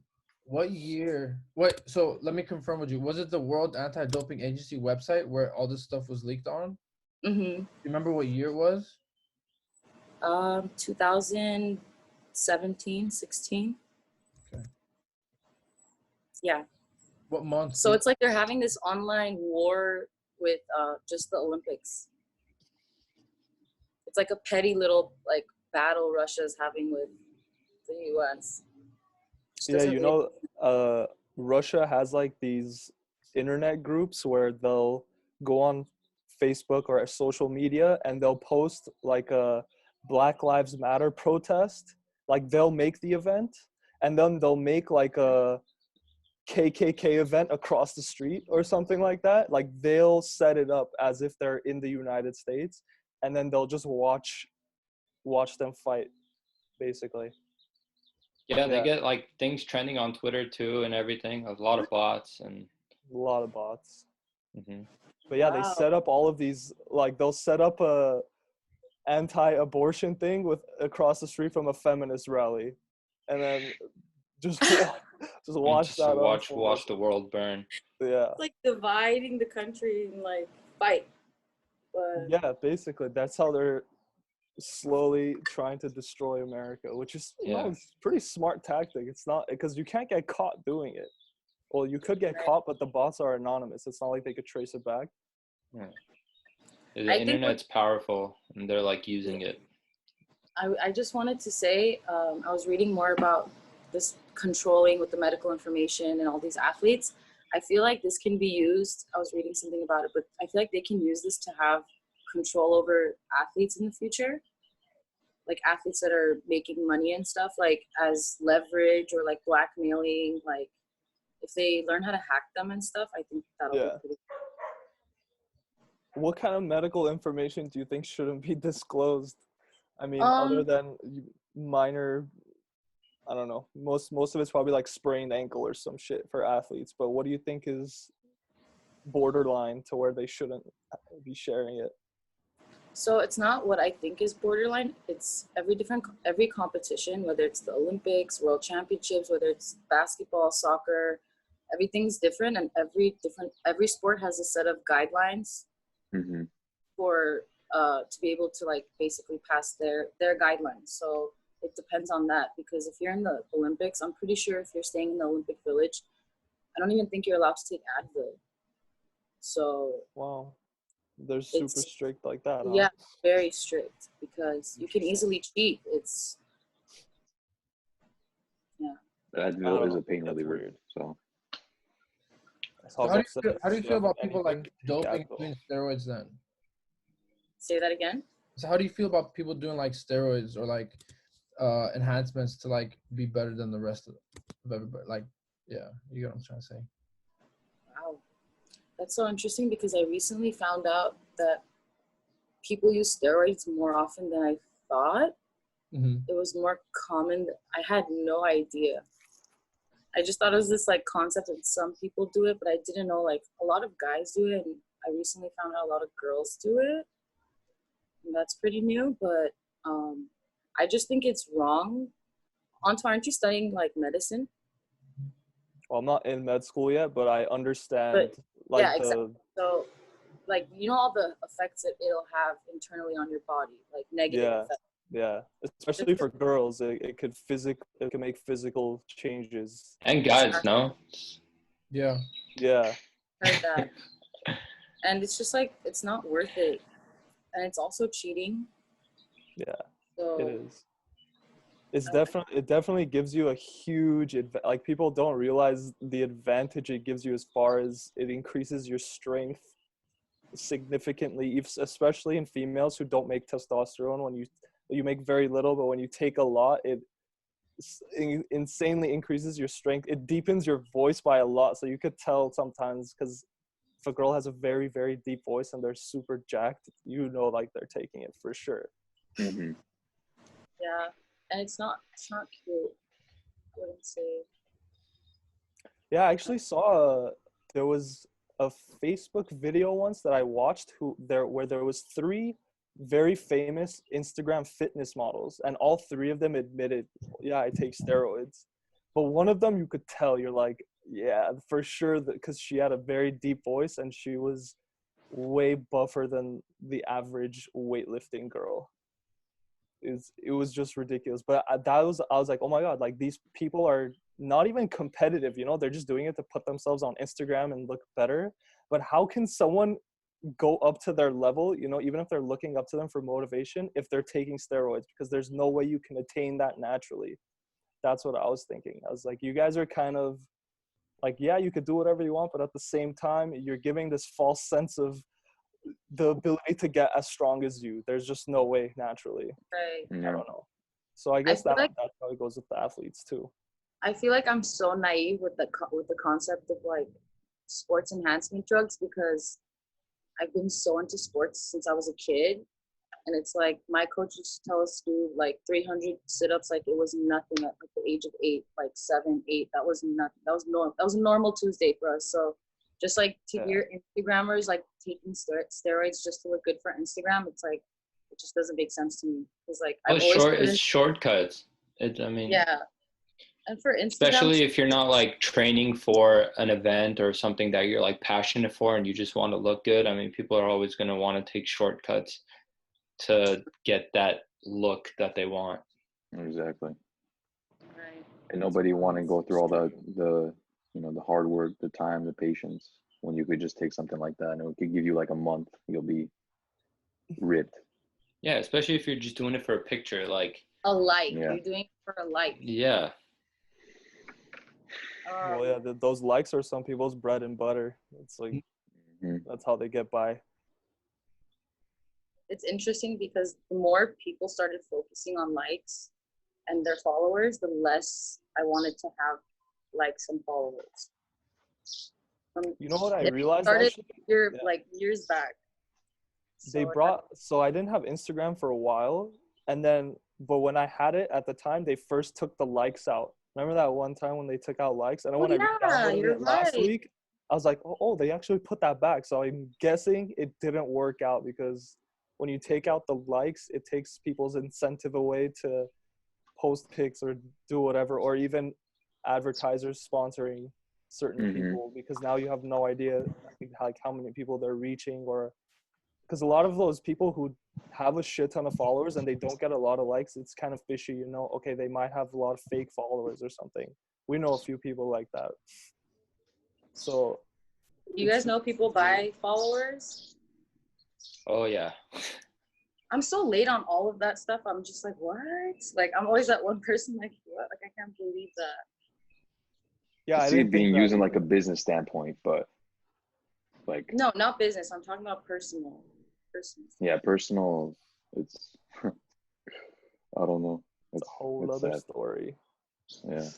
what year? What? So let me confirm with you. Was it the World Anti-Doping Agency website where all this stuff was leaked on? Mm-hmm. You remember what year it was? 2017, 16. Okay. Yeah. What month? So it's like they're having this online war with just the Olympics. It's like a petty little like battle Russia's having with the US. Yeah, you know, Russia has like these internet groups where they'll go on Facebook or social media and they'll post like a Black Lives Matter protest. Like they'll make the event and then they'll make like a KKK event across the street or something like that. Like they'll set it up as if they're in the United States and then they'll just watch them fight, basically. Yeah, they Yeah. get like things trending on Twitter too and everything. A lot of bots and. A lot of bots. Mhm. But yeah, Wow. they set up all of these, like they'll set up a anti-abortion thing with across the street from a feminist rally, and then just watch Just that watch unfold. the world burn. Yeah, It's like dividing the country and like fight. But yeah, basically that's how they're slowly trying to destroy America, which is Yeah. it's a pretty smart tactic. It's not because you can't get caught doing it. Well, you could get Right. caught, but the bots are anonymous. It's not like they could trace it back. The I think internet's powerful and they're like using it. I just wanted to say, I was reading more about this controlling with the medical information and all these athletes. I feel like this can be used. I was reading something about it, but I feel like they can use this to have control over athletes in the future. Like athletes that are making money and stuff, like as leverage or like blackmailing. Like if they learn how to hack them and stuff, I think that'll Yeah. be pretty. What kind of medical information do you think shouldn't be disclosed? I mean, other than minor, I don't know. Most of it's probably like sprained ankle or some shit for athletes. But what do you think is borderline to where they shouldn't be sharing it? So it's not what I think is borderline. It's every competition, whether it's the Olympics, World Championships, whether it's basketball, soccer, everything's different, and every sport has a set of guidelines Mm-hmm. for to be able to like basically pass their guidelines. So it depends on that, because if you're in the Olympics, I'm pretty sure if you're staying in the Olympic Village, I don't even think you're allowed to take Advil. So Wow, they're super strict like that. Huh? yeah, very strict, because you can easily cheat. It's Advil is know. a pain That's reliever. weird. So So how do you feel about people like Take doping, Advil. doing steroids then? say that again. So how do you feel about people doing like steroids or like enhancements to like be better than the rest of everybody? Like, yeah, you get what I'm trying to say. Wow, that's so interesting, because I recently found out that people use steroids more often than I thought. Mm-hmm. It was more common. I had no idea. I just thought it was this like concept that some people do it, but I didn't know like a lot of guys do it, and I recently found out a lot of girls do it. And that's pretty new, but I just think it's wrong. Anto, aren't you studying like medicine? Well, I'm not in med school yet, but I understand like Yeah, exactly. So, like, you know, all the effects that it'll have internally on your body, like negative Yeah, effects. yeah. Especially for girls, it can make physical changes. And guys, no. Yeah. Yeah, Heard that. And it's just like, it's not worth it. And it's also cheating. yeah, So, it is. It's uh, it definitely gives you a huge like people don't realize the advantage it gives you as far as it increases your strength significantly, especially in females who don't make testosterone. When you make very little, but when you take a lot, it insanely increases your strength. It deepens your voice by a lot, so you could tell sometimes, because if a girl has a very, very deep voice and they're super jacked, you know, like they're taking it for sure. Mm-hmm. yeah. And it's not cute. I wouldn't say. Yeah, I actually saw there was a Facebook video once that I watched where there was three very famous Instagram fitness models, and all three of them admitted, yeah, I take steroids. But one of them, you could tell, you're like, yeah, for sure, because she had a very deep voice and she was way buffer than the average weightlifting girl. It was just ridiculous. But I was like, oh my god, like these people are not even competitive, you know, they're just doing it to put themselves on Instagram and look better. But how can someone go up to their level, you know, even if they're looking up to them for motivation, if they're taking steroids? Because there's no way you can attain that naturally. That's what I was thinking. I was like, you guys are kind of like, yeah, you could do whatever you want, but at the same time, you're giving this false sense of the ability to get as strong as you. There's just no way naturally. Right. I Yeah. don't know. So I I guess feel like that's how it goes with the athletes too. I feel like I'm so naive with the concept of like sports enhancement drugs, because I've been so into sports since I was a kid. And it's like my coach used to tell us to do like 300 sit-ups like it was nothing at like the age of 8, like 7, 8. That was nothing. That was normal. That was a normal Tuesday for us. So just like to hear Instagrammers like taking steroids just to look good for Instagram, it's like it just doesn't make sense to me. It's like I've always It's shortcuts. I mean, yeah. And for Instagram, especially if you're not like training for an event or something that you're like passionate for and you just want to look good. I mean, people are always going to want to take shortcuts to get that look that they want. Exactly. right. And nobody want to go through all the you know, the hard work, the time, the patience, when you could just take something like that and it could give you like a month, you'll be ripped. Yeah, especially if you're just doing it for a picture. Like, A like. Yeah. You're doing it for a like. yeah. Well, yeah, those likes are some people's bread and butter. It's like Mhm. that's how they get by. It's interesting because the more people started focusing on likes and their followers, the less I wanted to have likes and followers. You know what I It realized started actually? like years back. They so I didn't have Instagram for a while, and then but when I had it at the time, they first took the likes out. Remember that one time when they took out likes? And then when I re-downloaded you're it last right. week, I was like, oh, they actually put that back. So I'm guessing it didn't work out, because when you take out the likes, it takes people's incentive away to post pics or do whatever, or even advertisers sponsoring certain Mhm. people, because now you have no idea like how many people they're reaching, or because a lot of those people who have a shit ton of followers and they don't get a lot of likes, it's kind of fishy, you know. Okay, they might have a lot of fake followers or something. We know a few people like that. So You guys know people buy followers? Oh, yeah. I'm so late on all of that stuff. I'm just like, what? Like, I'm always that one person like, what? Like, I can't believe that. yeah, I see it being used in like a business standpoint, but like No, not business. I'm talking about personal. yeah, personal, it's I don't know. It's a whole it's other sad. story. Yeah.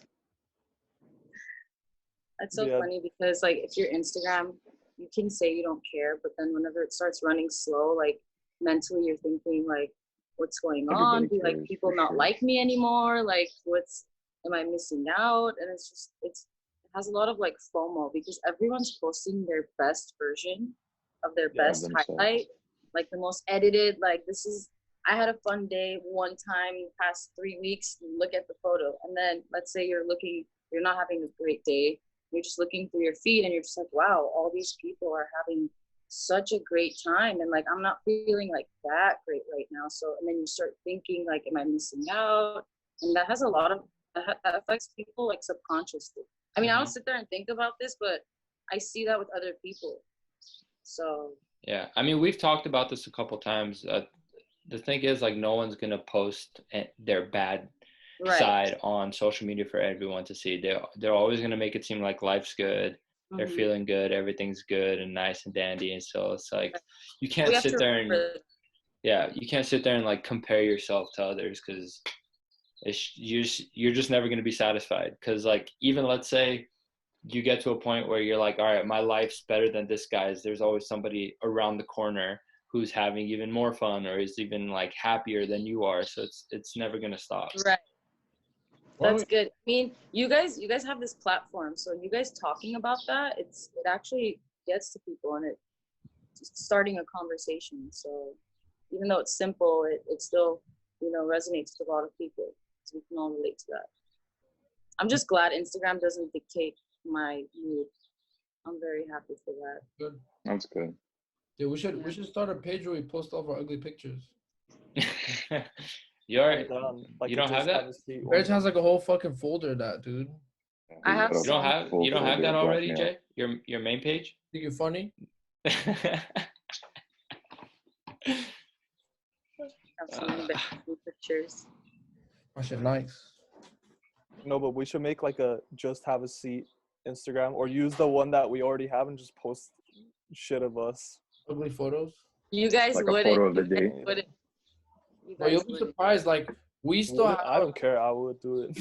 That's so Yeah. funny because like if your Instagram, you can say you don't care, but then whenever it starts running slow, like mentally you're thinking like, what's going on? Everybody Do like cares, people for not sure. like me anymore? Like am I missing out? And it has a lot of like FOMO because everyone's posting their best version of their Yeah, best themselves. highlight, like the most edited, like I had a fun day one time in the past 3 weeks, look at the photo. And then let's say you're not having a great day. You're just looking through your feed and you're just like, wow, all these people are having such a great time, and like I'm not feeling like that great right now. So and then you start thinking like, am I missing out? And that has a lot of that affects people like subconsciously. I mean, I don't sit there and think about this, but I see that with other people. So Yeah, I mean, we've talked about this a couple times. The thing is, like, no one's gonna post their bad side on social media for everyone to see. They're always gonna make it seem like life's good, they're feeling good, everything's good and nice and dandy. And so it's like you can't sit there and you can't sit there and like compare yourself to others, because you're just never gonna be satisfied. Because like even let's say you get to a point where you're like, all right, my life's better than this guy's. There's always somebody around the corner who's having even more fun or is even like happier than you are. So it's never gonna stop. Right. That's good. I mean, you guys have this platform, so you guys talking about that, it actually gets to people, and it's starting a conversation. So even though it's simple, it still, you know, resonates with a lot of people. So we can all relate to that. I'm just glad Instagram doesn't dictate my mood. I'm very happy for that. Good. That's good. Yeah, we should start a page where we post all of our ugly pictures. You Like you don't have that? Reg has like a whole fucking folder of that, dude. I have You don't have that already, Jay? Your main page? Think you're funny? Have some pictures. I should nice. No, but we should make like a just have a seat Instagram, or use the one that we already have and just post shit of us. Ugly photos. You guys Like a wouldn't. photo of the day. Well, you'll be surprised. Like we still have. I don't care. I would do it.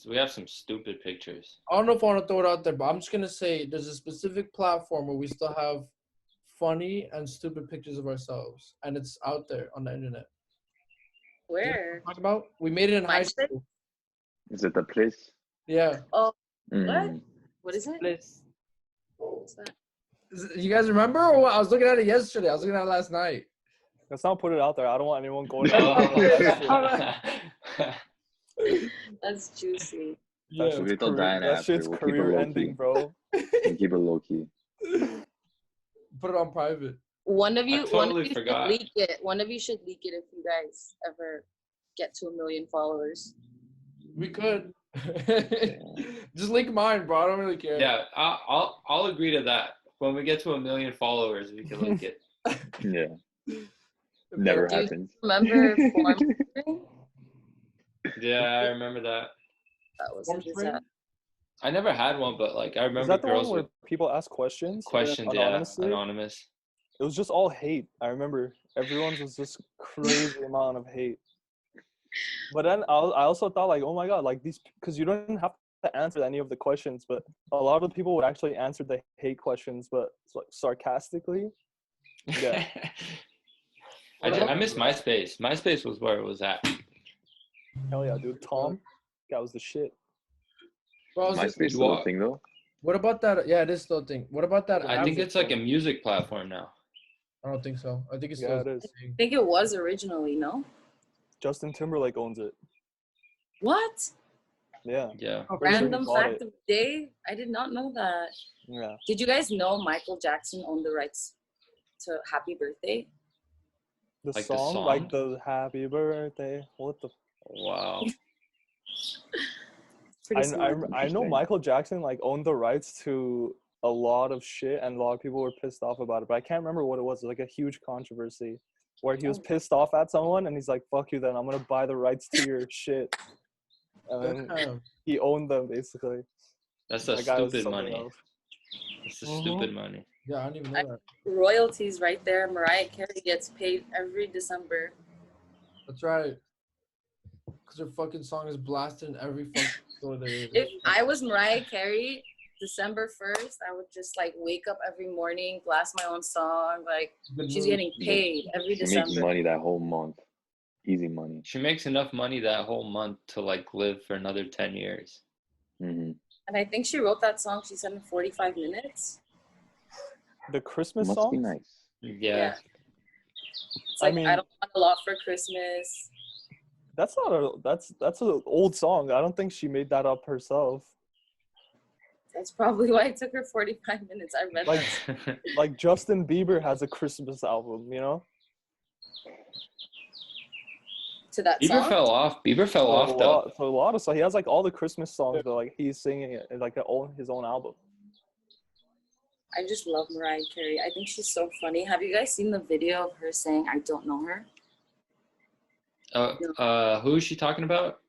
We have some stupid pictures. I don't know if I want to throw it out there, but I'm just gonna say there's a specific platform where we still have funny and stupid pictures of ourselves, and it's out there on the internet. Where? Talk about? We made it in high school. Is it the place? Yeah. Oh, Mm. what? What is it? Place. What's that? You guys remember? Or what? I was looking at it yesterday. I was looking at it last night. Let's not put it out there. I don't want anyone going. That's juicy. Yeah. That shit's career ending, bro. Keep it low key. Put it on private. One of you forgot. should leak it. One of you should leak it if you guys ever get to 1 million followers. We could. Just link mine, bro. I don't really care. Yeah, I'll agree to that. When we get to 1 million followers, we can link it. Yeah. Never Do you happens. remember Form Spring? Yeah, I remember that. That was Form a Spring? disaster. I never had one, but like I Is remember that the girls one where with people ask questions? anonymously. Anonymous. It was just all hate. I remember everyone's was just crazy amount of hate. But then I also thought like, oh my god, like these, because you don't have to answer any of the questions, but a lot of the people would actually answer the hate questions, but like sarcastically. Yeah. I miss MySpace. MySpace was where it was at. Hell yeah, dude. Tom, that was the shit. Bro, MySpace still a thing though. what about that? Yeah, it is still a thing. What about that? I think it's like a music platform now. I don't think so. I think it's Yeah, still it is. I think it was originally, no? Justin Timberlake owns it. What? Yeah. Yeah. A Pretty sure he random bought fact it. of the day? I did not know that. Yeah. Did you guys know Michael Jackson owned the rights to Happy Birthday? The Like the song, song? like the Happy Birthday. What the? Wow. Pretty smart. I know Interesting. Michael Jackson like owned the rights to a lot of shit, and a lot of people were pissed off about it. But I can't remember what it was. It was like a huge controversy where he was pissed off at someone, and he's like, "Fuck you, then I'm gonna buy the rights to your shit." And then he owned them basically. That's the That guy was stupid something money. else. That's the stupid money. Yeah, I didn't even know that. Royalties right there. Mariah Carey gets paid every December. That's right. Because her fucking song is blasted in every fucking store there is. If I was Mariah Carey, December 1st, I would just like wake up every morning, blast my own song. Like Good she's move. getting paid every She makes December. money that whole month. Easy money. She makes enough money that whole month to like live for another 10 years. Mm-hmm. And I think she wrote that song, she said, in 45 minutes. The Christmas Must song. be nice. Yeah. It's like, I mean- don't want a lot for Christmas. That's not a that's an old song. I don't think she made that up herself. That's probably why it took her 45 minutes. I read Like, that. like Justin Bieber has a Christmas album, you know? To that Bieber song. fell off. Bieber fell So off though. So a lot of stuff. He has like all the Christmas songs, but like he's singing it in like his own album. I just love Mariah Carey. I think she's so funny. Have you guys seen the video of her saying, "I don't know her"? Who is she talking about?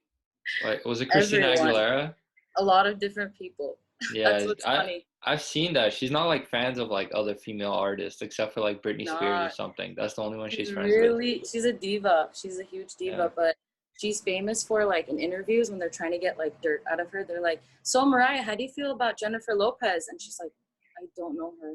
Like, was it Christina Everyone. Aguilera? A lot of different people. Yeah, That's what's funny. I've seen that. She's not like fans of like other female artists except for like Britney Spears or Not. something. That's the only one she's She's friends with. really, she's a diva. She's a huge diva, Yeah. but she's famous for like in interviews when they're trying to get like dirt out of her. They're like, "So Mariah, how do you feel about Jennifer Lopez?" And she's like, "I don't know her."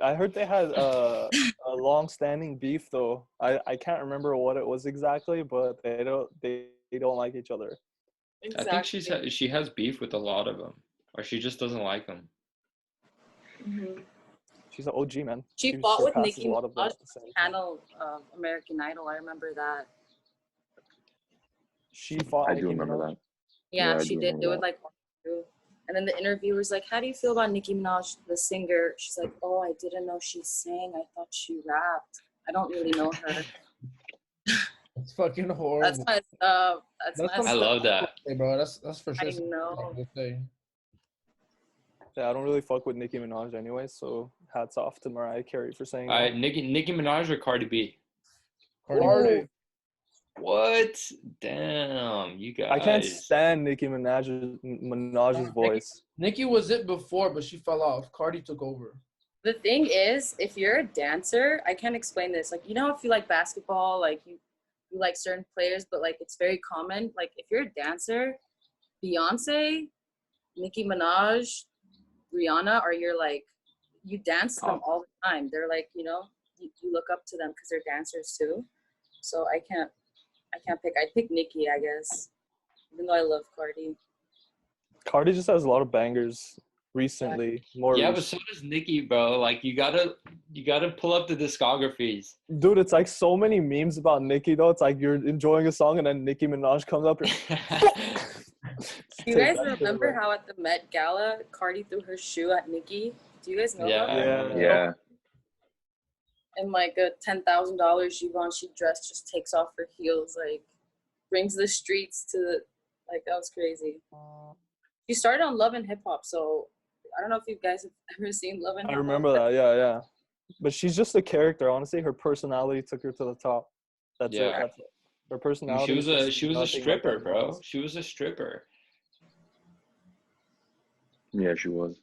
I heard they had a long-standing beef though. I can't remember what it was exactly, but they don't like each other. Exactly. I think she has beef with a lot of them, or she just doesn't like them. Mhm. She's an OG, man. She fought with surpasses Nicki a lot of them Minaj at the same time. panel of American Idol. I remember that. She fought. I do Nicki remember Minaj. that. Yeah, I she do did. remember They would that. like walk through. And then the interviewer's like, "How do you feel about Nicki Minaj, the singer?" She's like, "Oh, I didn't know she sang. I thought she rapped. I don't really know her." It's fucking That's horrible. messed up. That's That's messed I up. love that. Hey, bro, that's for sure. I something know. to say. Yeah, I don't really fuck with Nicki Minaj anyway, so hats off to Mariah Carey for saying All right, that. Nicki Minaj or Cardi B? Cardi. What? Damn, you guys. I can't stand Nicki Minaj's voice. Nicki was it before, but she fell off. Cardi took over. The thing is, if you're a dancer, I can't explain this. Like, you know, if you like basketball, like you like certain players, but like it's very common. Like, if you're a dancer, Beyonce, Nicki Minaj, Rihanna, or you're like, you dance to them all the time. They're like, you know, you look up to them because they're dancers too. So I can't pick. I'd pick Nicki, I guess, even though I love Cardi. Cardi just has a lot of bangers recently. Yeah, but so does Nicki, bro. Like you gotta pull up the discographies. Dude, it's like so many memes about Nicki though. It's like you're enjoying a song and then Nicki Minaj comes up. Do you guys remember how at the Met Gala, Cardi threw her shoe at Nicki? Do you guys know Yeah, that? Yeah. And like a $10,000 Givenchy dress just takes off her heels, like brings the streets to like that was crazy. She started on Love and Hip Hop, so I don't know if you guys have ever seen Love and Hip I Hop. remember that, yeah. But she's just a character, honestly. Her personality took her to the top. That's it. Yeah. That's it. Her personality. She was a stripper, bro. She was a stripper. Yeah, she was.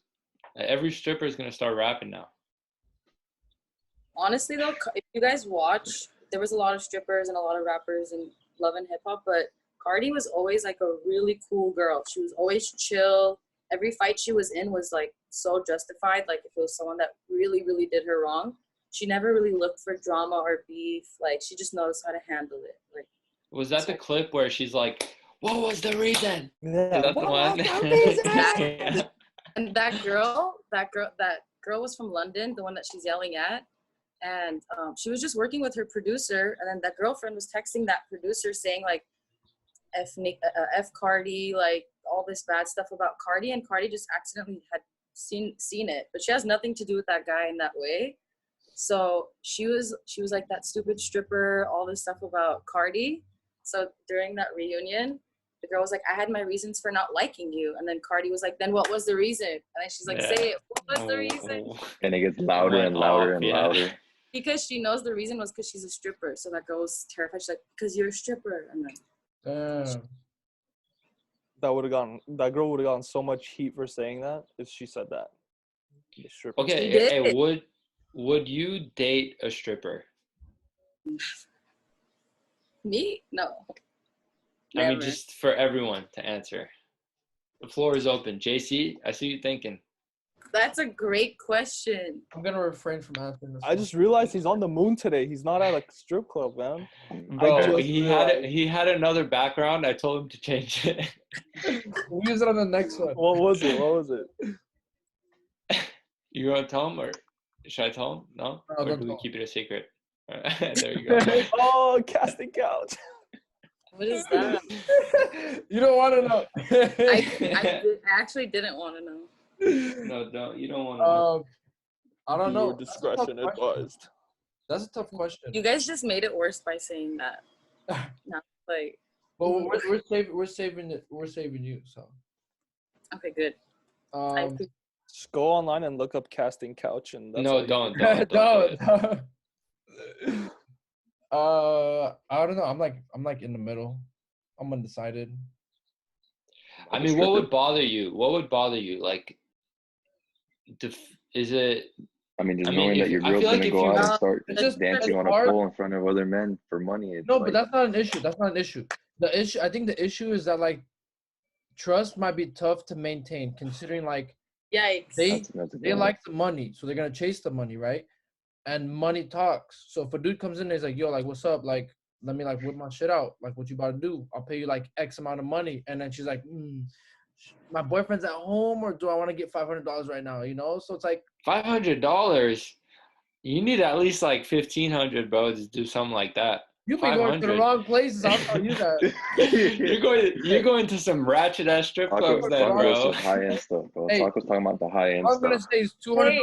Every stripper is gonna start rapping now. Honestly though, if you guys watch, there was a lot of strippers and a lot of rappers in Love and Hip Hop, but Cardi was always like a really cool girl. She was always chill. Every fight she was in was like so justified. Like if it was someone that really, really did her wrong, she never really looked for drama or beef. Like she just knows how to handle it. Like, Was that the clip where she's like, "What was the reason?" Yeah. Is that the one? Exactly. And that girl was from London, the one that she's yelling at. And she was just working with her producer, and then that girlfriend was texting that producer saying like, F Cardi, like all this bad stuff about Cardi, and Cardi just accidentally had seen it, but she has nothing to do with that guy in that way. So she was like that stupid stripper, all this stuff about Cardi. So during that reunion, the girl was like, "I had my reasons for not liking you," and then Cardi was like, "Then what was the reason?" And then she's like, Yeah. "Say it. What was the reason?" And it gets louder and louder and louder. Because she knows the reason was because she's a stripper. So that girl was terrified. She's like, "Because you're a stripper." And then Damn. That girl would have gotten so much heat for saying that if she said that. The stripper. She Okay, did. hey, would you date a stripper? me? No. I mean, Never. just for everyone to answer. The floor is open. JC, I see you thinking. That's a great question. I'm gonna refrain from answering this. I just realized he's on the moon today. He's not at a strip club, man. Bro, just he had another background. I told him to change it. We'll use it on the next one. What was it? You gonna tell him, or should I tell him? No, No, or don't do we tell keep it a secret? There you go. Oh, casting couch. What is that? You don't want to know. I actually didn't want to know. No, don't. You don't want to know. I don't Viewer know. That's a tough discretion question. advised. That's a tough question. You guys just made it worse by saying that. No, like, But we're saving it. We're saving you. So. okay, good. I Um, Just go online and look up casting couch, and that's all No, you don't. need. don't. I don't know. I'm like in the middle. I'm undecided. I mean, what would bother you? What would bother you? Like, is it? I mean, just I mean, knowing if- that your I girl's feel like gonna if go you- out and start It's just- dancing it's on a hard. pole in front of other men for money. It's No, but like, that's not an issue. That's not an issue. The issue, I think, the issue is that like trust might be tough to maintain, considering like yikes. they that's a they good one. like the money, so they're gonna chase the money, right? And money talks. So if a dude comes in and he's like, "Yo, like, what's up? Like, let me like whip my shit out. Like, what you about to do? I'll pay you like X amount of money." And then she's like, "My boyfriend's at home, or do I want to get $500 right now?" You know? So it's like, $500. You need at least like 1,500, bro, to do something like that. you be going to the 500. wrong places. I'll tell you that. You're going to some ratchet ass strip clubs then, Taco's bro. some high end stuff, bro. Hey, Taco's talking about the high end All I'm gonna stuff. say is 200. Hey,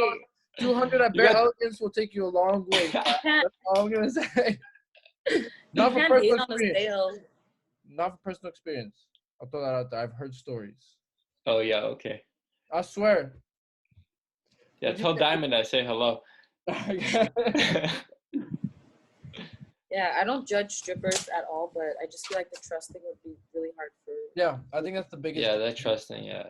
200 at You Bare got- Elegance will take you a long way. you can't, That's all I'm gonna say. you Not for can't hate personal on a experience. sale. Not for personal experience. I'll throw that out there. I've heard stories. Oh yeah, okay. I swear. Yeah, tell Diamond I say hello. Yeah, I don't judge strippers at all, but I just feel like the trusting would be really hard for. Yeah, I think that's the biggest. Yeah, that trusting, yeah.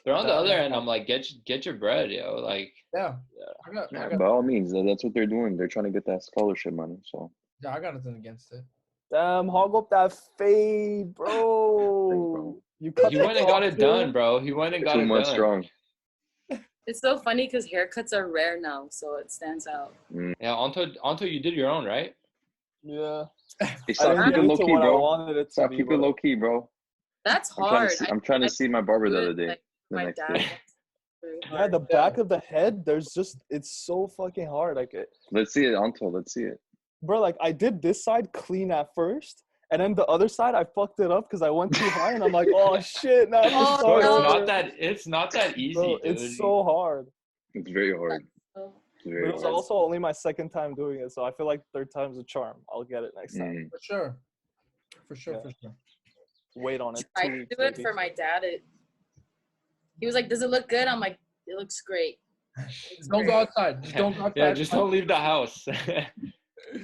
But on the other end, I'm like, get your bread, yo. Like, Yeah. yeah. I Yeah, got, by all means, that's what they're doing. They're trying to get that scholarship money. So yeah, I got nothing against it. Damn, hog up that fade, bro. Thanks, bro. You cut He the went and got top it too? done, bro. He went and got 2 it months done. strong. It's so funny because haircuts are rare now, so it stands out. Yeah, Anto, you did your own, right? Yeah. Hey, I stop didn't keeping get it low to key, what I bro. wanted it to Stop be. keeping but- low key, bro. That's I'm trying hard. to see, I'm trying to see my barber the other day. Like, The my next dad. day. That's very Yeah, hard. the back of the head, it's so fucking hard. Like, Let's see it, Anto. Let's see it. bro, like I did this side clean at first, and then the other side I fucked it up because I went too high, and I'm like, oh shit, now I have to Oh, start Bro, no. over. it's not that easy, Bro, dude. it's so hard. It's very hard. Oh, It's But very it was hard. also only my second time doing it, so I feel like third time's a charm. I'll get it next time. Mm. For sure. For sure, Yeah. for sure. Wait on it. I 2 do weeks, it maybe. for my dad. He was like, "Does it look good?" I'm like, "It looks great." Don't go outside. Just don't go outside. Yeah, just don't leave the house.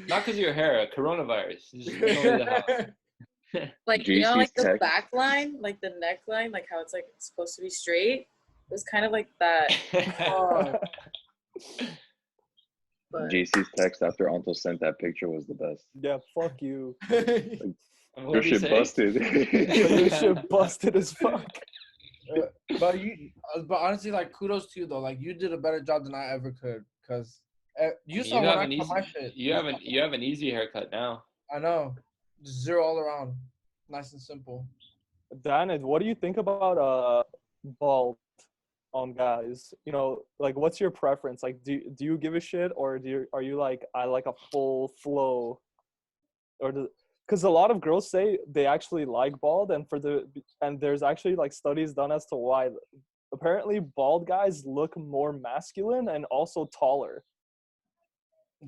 Not because of your hair, coronavirus. Just don't leave the house. Like, you know, like the JC's back line, like the neckline, like how it's like supposed to be straight. It was kind of like that. Oh, But JC's text after Anto sent that picture was the best. Yeah, fuck you. Your What'd he shit say? busted. Your shit busted as fuck. but honestly, like, kudos to you though. Like, you did a better job than I ever could. Cause you saw You when have I an cut easy. my shit. You have an easy haircut now. I know. Just zero all around. Nice and simple. Danid, what do you think about bald guys? You know, like what's your preference? Like do you give a shit, or are you like, I like a full flow? Or because a lot of girls say they actually like bald, and there's actually like studies done as to why. Apparently bald guys look more masculine and also taller.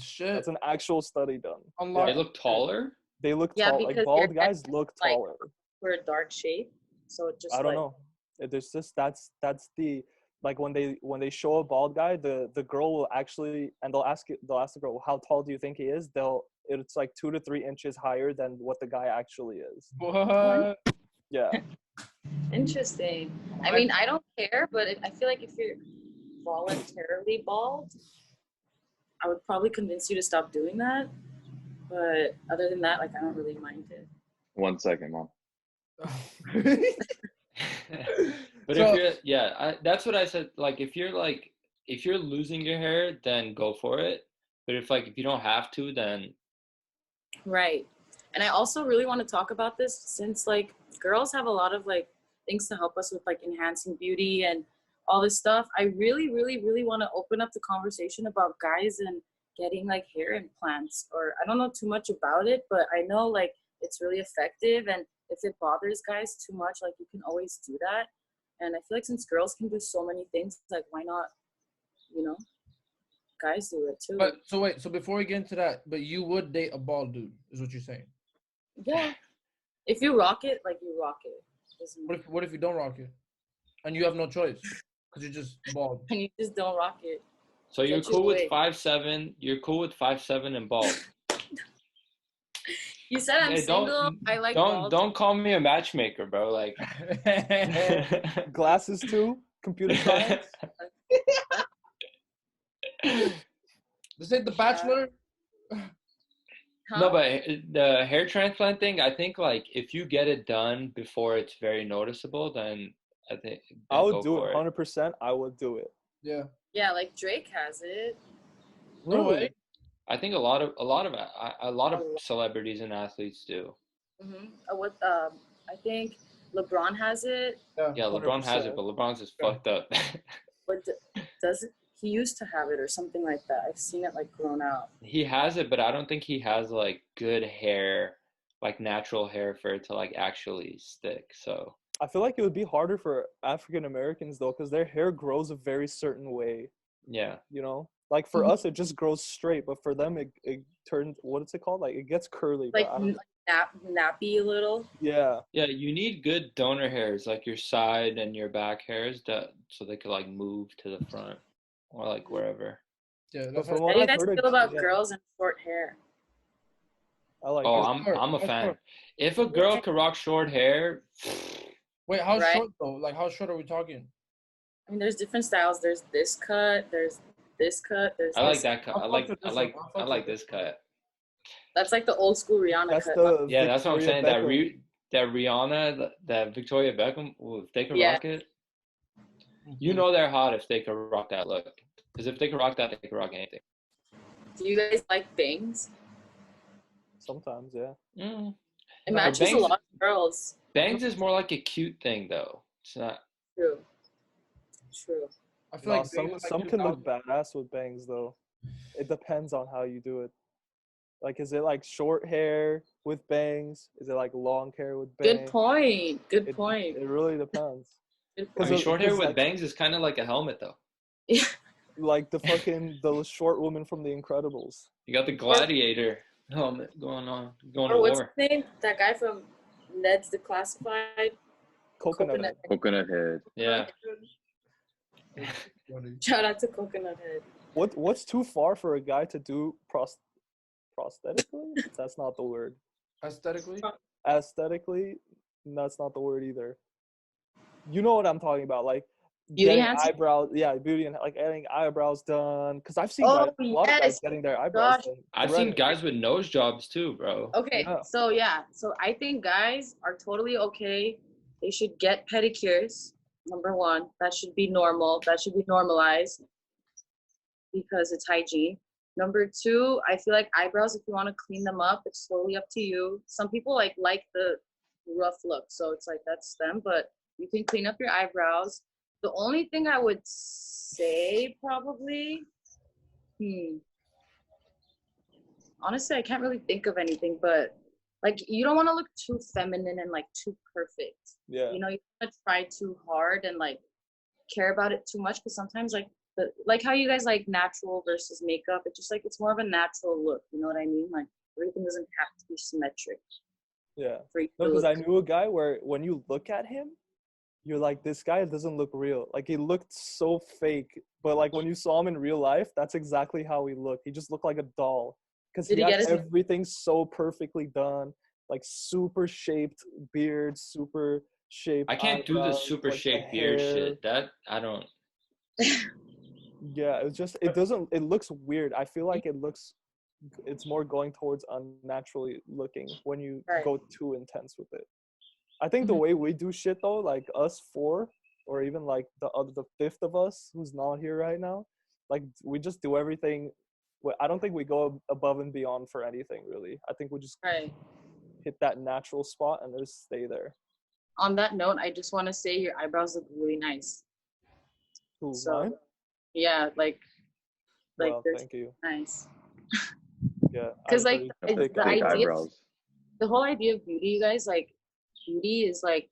Shit. That's an actual study done. Unlock- They look taller. They look Yeah, tall. Like because bald your guys head look like- taller. for a dark shade, so it just I don't like, know. There's just that's the, like when they show a bald guy, the girl will actually, and they'll ask the girl, how tall do you think he is? It's like 2 to 3 inches higher than what the guy actually is. What? Yeah. Interesting. I mean, I don't care, but I feel like if you're voluntarily bald, I would probably convince you to stop doing that. But other than that, like, I don't really mind it. 1 second, mom. But So- if you're, that's what I said. Like, if you're losing your hair, then go for it. But if you don't have to, then Right. And I also really want to talk about this since like girls have a lot of like things to help us with like enhancing beauty and all this stuff. I really, really, really want to open up the conversation about guys and getting like hair implants, or I don't know too much about it, but I know like it's really effective. And if it bothers guys too much, like you can always do that. And I feel like since girls can do so many things, like why not, you know, guys do it too. But so wait, so before we get into that, but you would date a bald dude, is what you're saying? Yeah. If you rock it, like you rock it. What if you don't rock it, and you have no choice because you're just bald? And you just don't rock it. So you're Get you cool with away. 5'7". You're cool with 5'7" and bald. You said I'm Hey, single. I like bald. don't call me a matchmaker, bro. Like Glasses too. Computer science. This ain't The Bachelor. Huh? No, but the hair transplant thing, I think like if you get it done before it's very noticeable, then I think I would go do for it 100%. I would do it. Yeah. Yeah, like Drake has it. No way. I think a lot of celebrities and athletes do. What? I think LeBron has it. Yeah, LeBron has 100%. it, but LeBron's just Yeah. fucked up. But does it? He used to have it or something like that. I've seen it like grown out. He has it, but I don't think he has like good hair, like natural hair for it to like actually stick. So I feel like it would be harder for African Americans though, because their hair grows a very certain way. yeah. You know, like for us, it just grows straight, but for them, it turns. What is it called? Like it gets curly. Like but I don't, nappy a little. yeah. Yeah, you need good donor hairs, like your side and your back hairs, so they could like move to the front or like wherever. Yeah, But that's from How what do you I've guys heard, feel about yeah, girls and short hair? I like. Oh, it. I'm a That's fan. short. If a girl could rock short hair, Wait, how Right. short though? Like how short are we talking? I mean, there's different styles. There's this cut. There's this cut. There's I like this. that cut. I'll fuck with this one. I'll fuck I like with this cut. That's like the old school Rihanna That's cut. the Yeah, that's what I'm Victoria saying. Beckham. That Rihanna, that Victoria Beckham, ooh, if they could Yeah. rock it, you know they're hot if they could rock that look. Because if they could rock that, they could rock anything. Do you guys like bangs? Sometimes, yeah. Mm. It But matches a bangs- lot of girls. Bangs is more like a cute thing, though. It's not. True. True. I feel No, like some bangs are some like can look 2000. badass with bangs though. It depends on how you do it. Like, is it like short hair with bangs? Is it like long hair with bangs? Good point. Good It, point. it really depends. Good I Cause mean, point. short hair with like, bangs is kind of like a helmet, though. like the short woman from The Incredibles. You got the gladiator helmet going to Or what's war. his name? That guy from Ned's Declassified. Coconut. Head. Coconut head. Yeah. Shout out to Coconut Head. What's too far for a guy to do prosthetically? That's not the word. Aesthetically. Aesthetically, that's not the word either. You know what I'm talking about, like Beauty getting enhancement? eyebrows. Yeah, beauty and like getting eyebrows done. Because I've seen Oh, guys, a lot of guys yes. getting their eyebrows Gosh. done. I've seen threaded. guys with nose jobs, too, bro. Okay, Yeah. so I think guys are totally okay. They should get pedicures. Number one, that should be normal. That should be normalized because it's hygiene. Number two, I feel like eyebrows, if you want to clean them up, it's totally up to you. Some people like the rough look, so it's like that's them. But you can clean up your eyebrows. The only thing I would say probably, honestly, I can't really think of anything, but like you don't want to look too feminine and like too perfect. Yeah. You know, you don't want to try too hard and like care about it too much because sometimes like how you guys like natural versus makeup, it's just like it's more of a natural look. You know what I mean? Like everything doesn't have to be symmetric. Yeah. For you No, to because I look. knew a guy where when you look at him, you're like, this guy doesn't look real. Like he looked so fake, but like when you saw him in real life, that's exactly how he looked. He just looked like a doll because Did he he had get his- everything so perfectly done, like super shaped beard, super shaped. I can't do the eyebrows, super like, the shaped beard hair. shit. That, I don't. Yeah, it looks weird. I feel like it's more going towards unnaturally looking when you Right. go too intense with it. I think the way we do shit though, like us four, or even like the fifth of us who's not here right now, like we just do everything. I don't think we go above and beyond for anything really. I think we just Right. hit that natural spot and just stay there. On that note, I just want to say your eyebrows look really nice. Who, So mine? yeah, like Well, they're thank you. nice. Yeah. 'Cause, I'm like, pretty thick the Thick idea- eyebrows. the whole idea of beauty, you guys, like beauty is like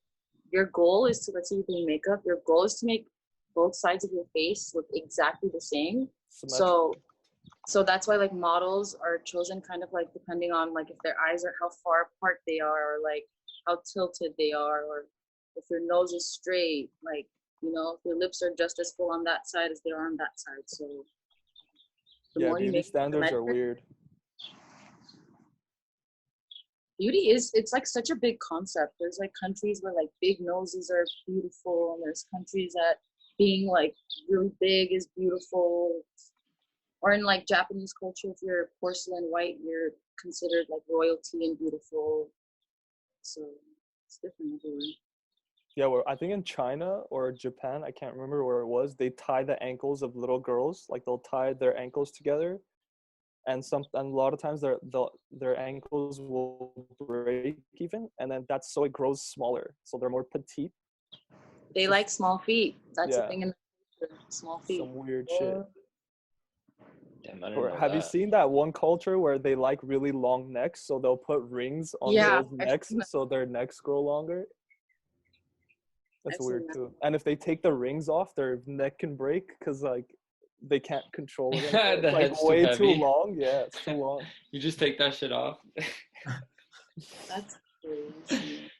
your goal is to, let's say you're doing makeup, your goal is to make both sides of your face look exactly the same. So that's why like models are chosen kind of like depending on like if their eyes are how far apart they are, or like how tilted they are, or if your nose is straight, like, you know, if your lips are just as full on that side as they are on that side. So the Yeah, more you beauty make standards are symmetric, weird. beauty is, it's like such a big concept. There's like countries where like big noses are beautiful, and there's countries that being like really big is beautiful. Or in like Japanese culture, if you're porcelain white, you're considered like royalty and beautiful. So it's different everywhere. Yeah, well, I think in China or Japan, I can't remember where it was, they tie the ankles of little girls, like they'll tie their ankles together, and a lot of times their ankles will break even, and then that's so it grows smaller, so they're more petite. They It's like just, small feet. That's the yeah, thing in the small feet. some weird shit. Damn, I didn't Or know have you that. seen that one culture where they like really long necks, so they'll put rings on Yeah, girls' I've necks seen that. so their necks grow longer? That's I've seen weird that. too. And if they take the rings off, their neck can break because like they can't control it anymore. The It's like head's too way too heavy. long. Yeah, it's too long. You just take that shit off. That's crazy.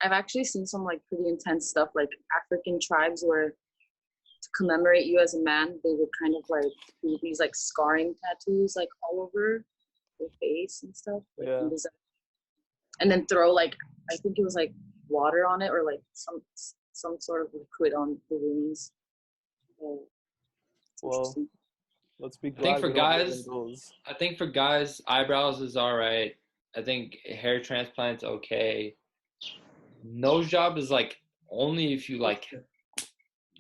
I've actually seen some like pretty intense stuff, like African tribes where to commemorate you as a man, they would kind of like do these like scarring tattoos like all over their face and stuff. Like, Yeah. and then throw like, I think it was like water on it, or like some sort of liquid on the wounds. So, it's Well, interesting. let's be I think glad for we don't live in guys, those. I think for guys, eyebrows is all right. I think hair transplant's okay. Nose job is like only if you like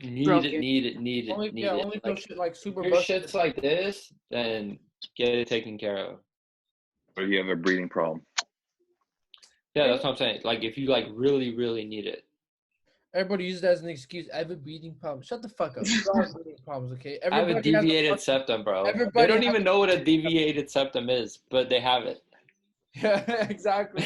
need Broken. it. Only if your Like shit like super if your busted. shit's like this, then get it taken care of. Or you have a breathing problem. Yeah, that's what I'm saying. Like if you like really need it. Everybody uses that as an excuse. I have a breathing problem. Shut the fuck up. You all have breathing problems, okay? I have a Everybody has deviated fucking- septum, bro. They everybody don't has even know what a deviated septum is, but they have it. Yeah, exactly.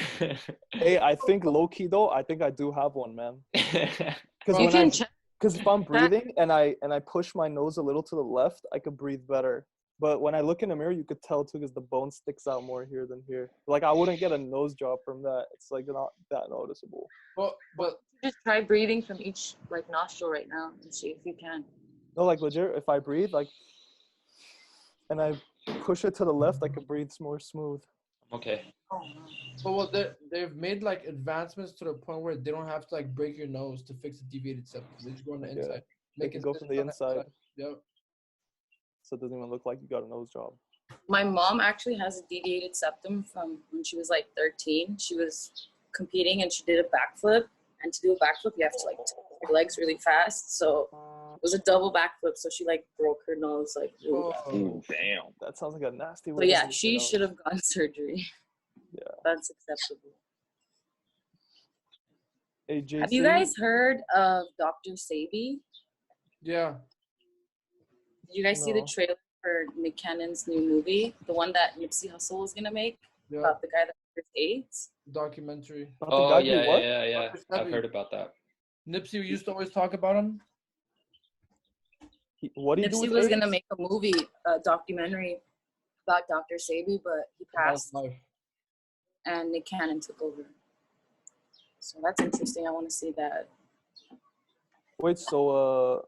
Hey, I think low key though, I think I do have one, man. Because You when can check. because if I'm breathing and I push my nose a little to the left, I could breathe better. But when I look in the mirror, you could tell too, because the bone sticks out more here than here. Like I wouldn't get a nose job from that. It's like not that noticeable. But Just try breathing from each like nostril right now and see if you can. No, like legit, if I breathe like, and I push it to the left, I could breathe more smooth. Okay. Oh no. But well, they've made like advancements to the point where they don't have to like break your nose to fix a deviated septum. They just go on the Yeah. inside. They Make can it go sit from the on inside, Yep. so it doesn't even look like you got a nose job. My mom actually has a deviated septum from when she was like 13. She was competing and she did a backflip. And to do a backflip, you have to like tip your legs really fast. So it was a double backflip. So she like broke her nose like really bad. Oh, Ooh, damn. That sounds like a nasty way. So to yeah, lose she your nose. should have gotten surgery. Yeah. That's acceptable. Hey, JC, Have you guys heard of Dr. Sabi? yeah. Did you guys see the No. trailer for Nick Cannon's new movie? The one that Nipsey Hussle was gonna make Yeah. about the guy that has AIDS? Documentary. Not the Oh guy yeah, who what? yeah. Dr. I've Sebi. heard about that. Nipsey used to always talk about him. What do you do Nipsey with was gonna AIDS? make a movie, a documentary about Dr. Sabi, but he About his passed life. and Nick Cannon took over. So that's interesting. I want to see that. Wait, so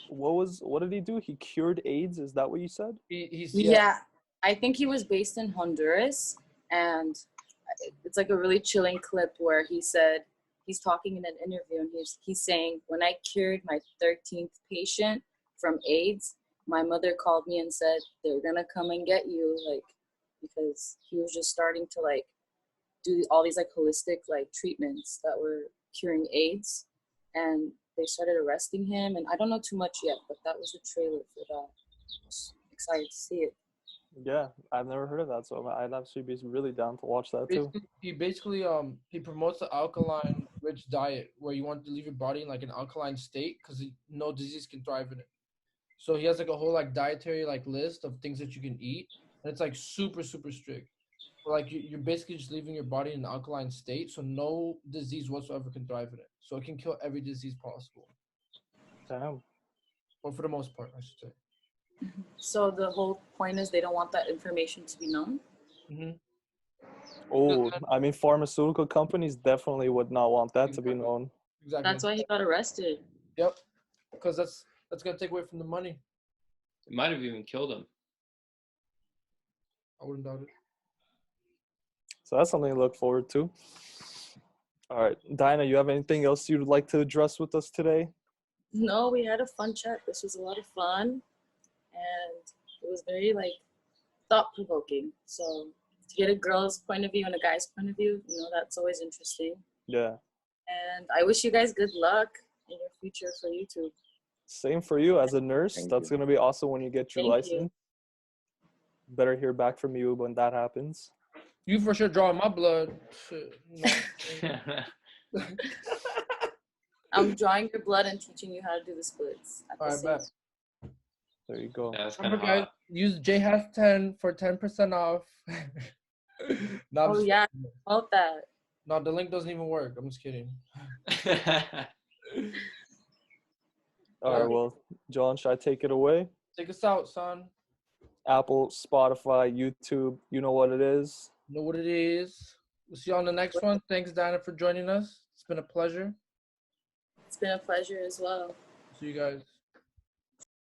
what did he do? He cured AIDS? Is that what you said? He's Yeah, I think he was based in Honduras, and it's like a really chilling clip where he said he's talking in an interview and he's saying, when I cured my 13th patient from AIDS, my mother called me and said they're gonna come and get you, like, because he was just starting to like do all these like holistic like treatments that were curing AIDS, and they started arresting him. And I don't know too much yet, but that was the trailer for that. Just excited to see it. Yeah, I've never heard of that, so I'd actually be really down to watch that too. He basically he promotes the alkaline rich diet where you want to leave your body in like an alkaline state because no disease can thrive in it. So he has like a whole like dietary like list of things that you can eat, and it's like super strict. like you're basically just leaving your body in an alkaline state, so no disease whatsoever can thrive in it. So it can kill every disease possible, Damn. or for the most part, I should say. So the whole point is they don't want that information to be known. Mm-hmm. Oh, I mean, pharmaceutical companies definitely would not want that to be Exactly. known. Exactly. That's why he got arrested. Yep. Because that's gonna take away from the money. It might have even killed him. I wouldn't doubt it. So that's something to look forward to. All right, Dinah, you have anything else you'd like to address with us today? No, we had a fun chat. This was a lot of fun, and it was very like thought-provoking. So to get a girl's point of view and a guy's point of view, that's always interesting. Yeah. And I wish you guys good luck in your future for YouTube. Same for you as a nurse. Thank That's you. going to be awesome when you get your Thank you. license. Better hear back from you when that happens. You for sure drawing my blood. Shit, I'm drawing your blood and teaching you how to do the splits at the All right, same bet. time. There you go. Yeah, it's kind Remember, of guys, use JHAS10 for 10% off. No, I'm Oh just yeah, kidding. about that. No, the link doesn't even work. I'm just kidding. hot. All right, well, John, should I take it away? Take us out, son. Apple, Spotify, YouTube, you know what it is. You know what it is. We'll see you on the next one. Thanks, Dinah, for joining us. It's been a pleasure. It's been a pleasure as well. See you guys.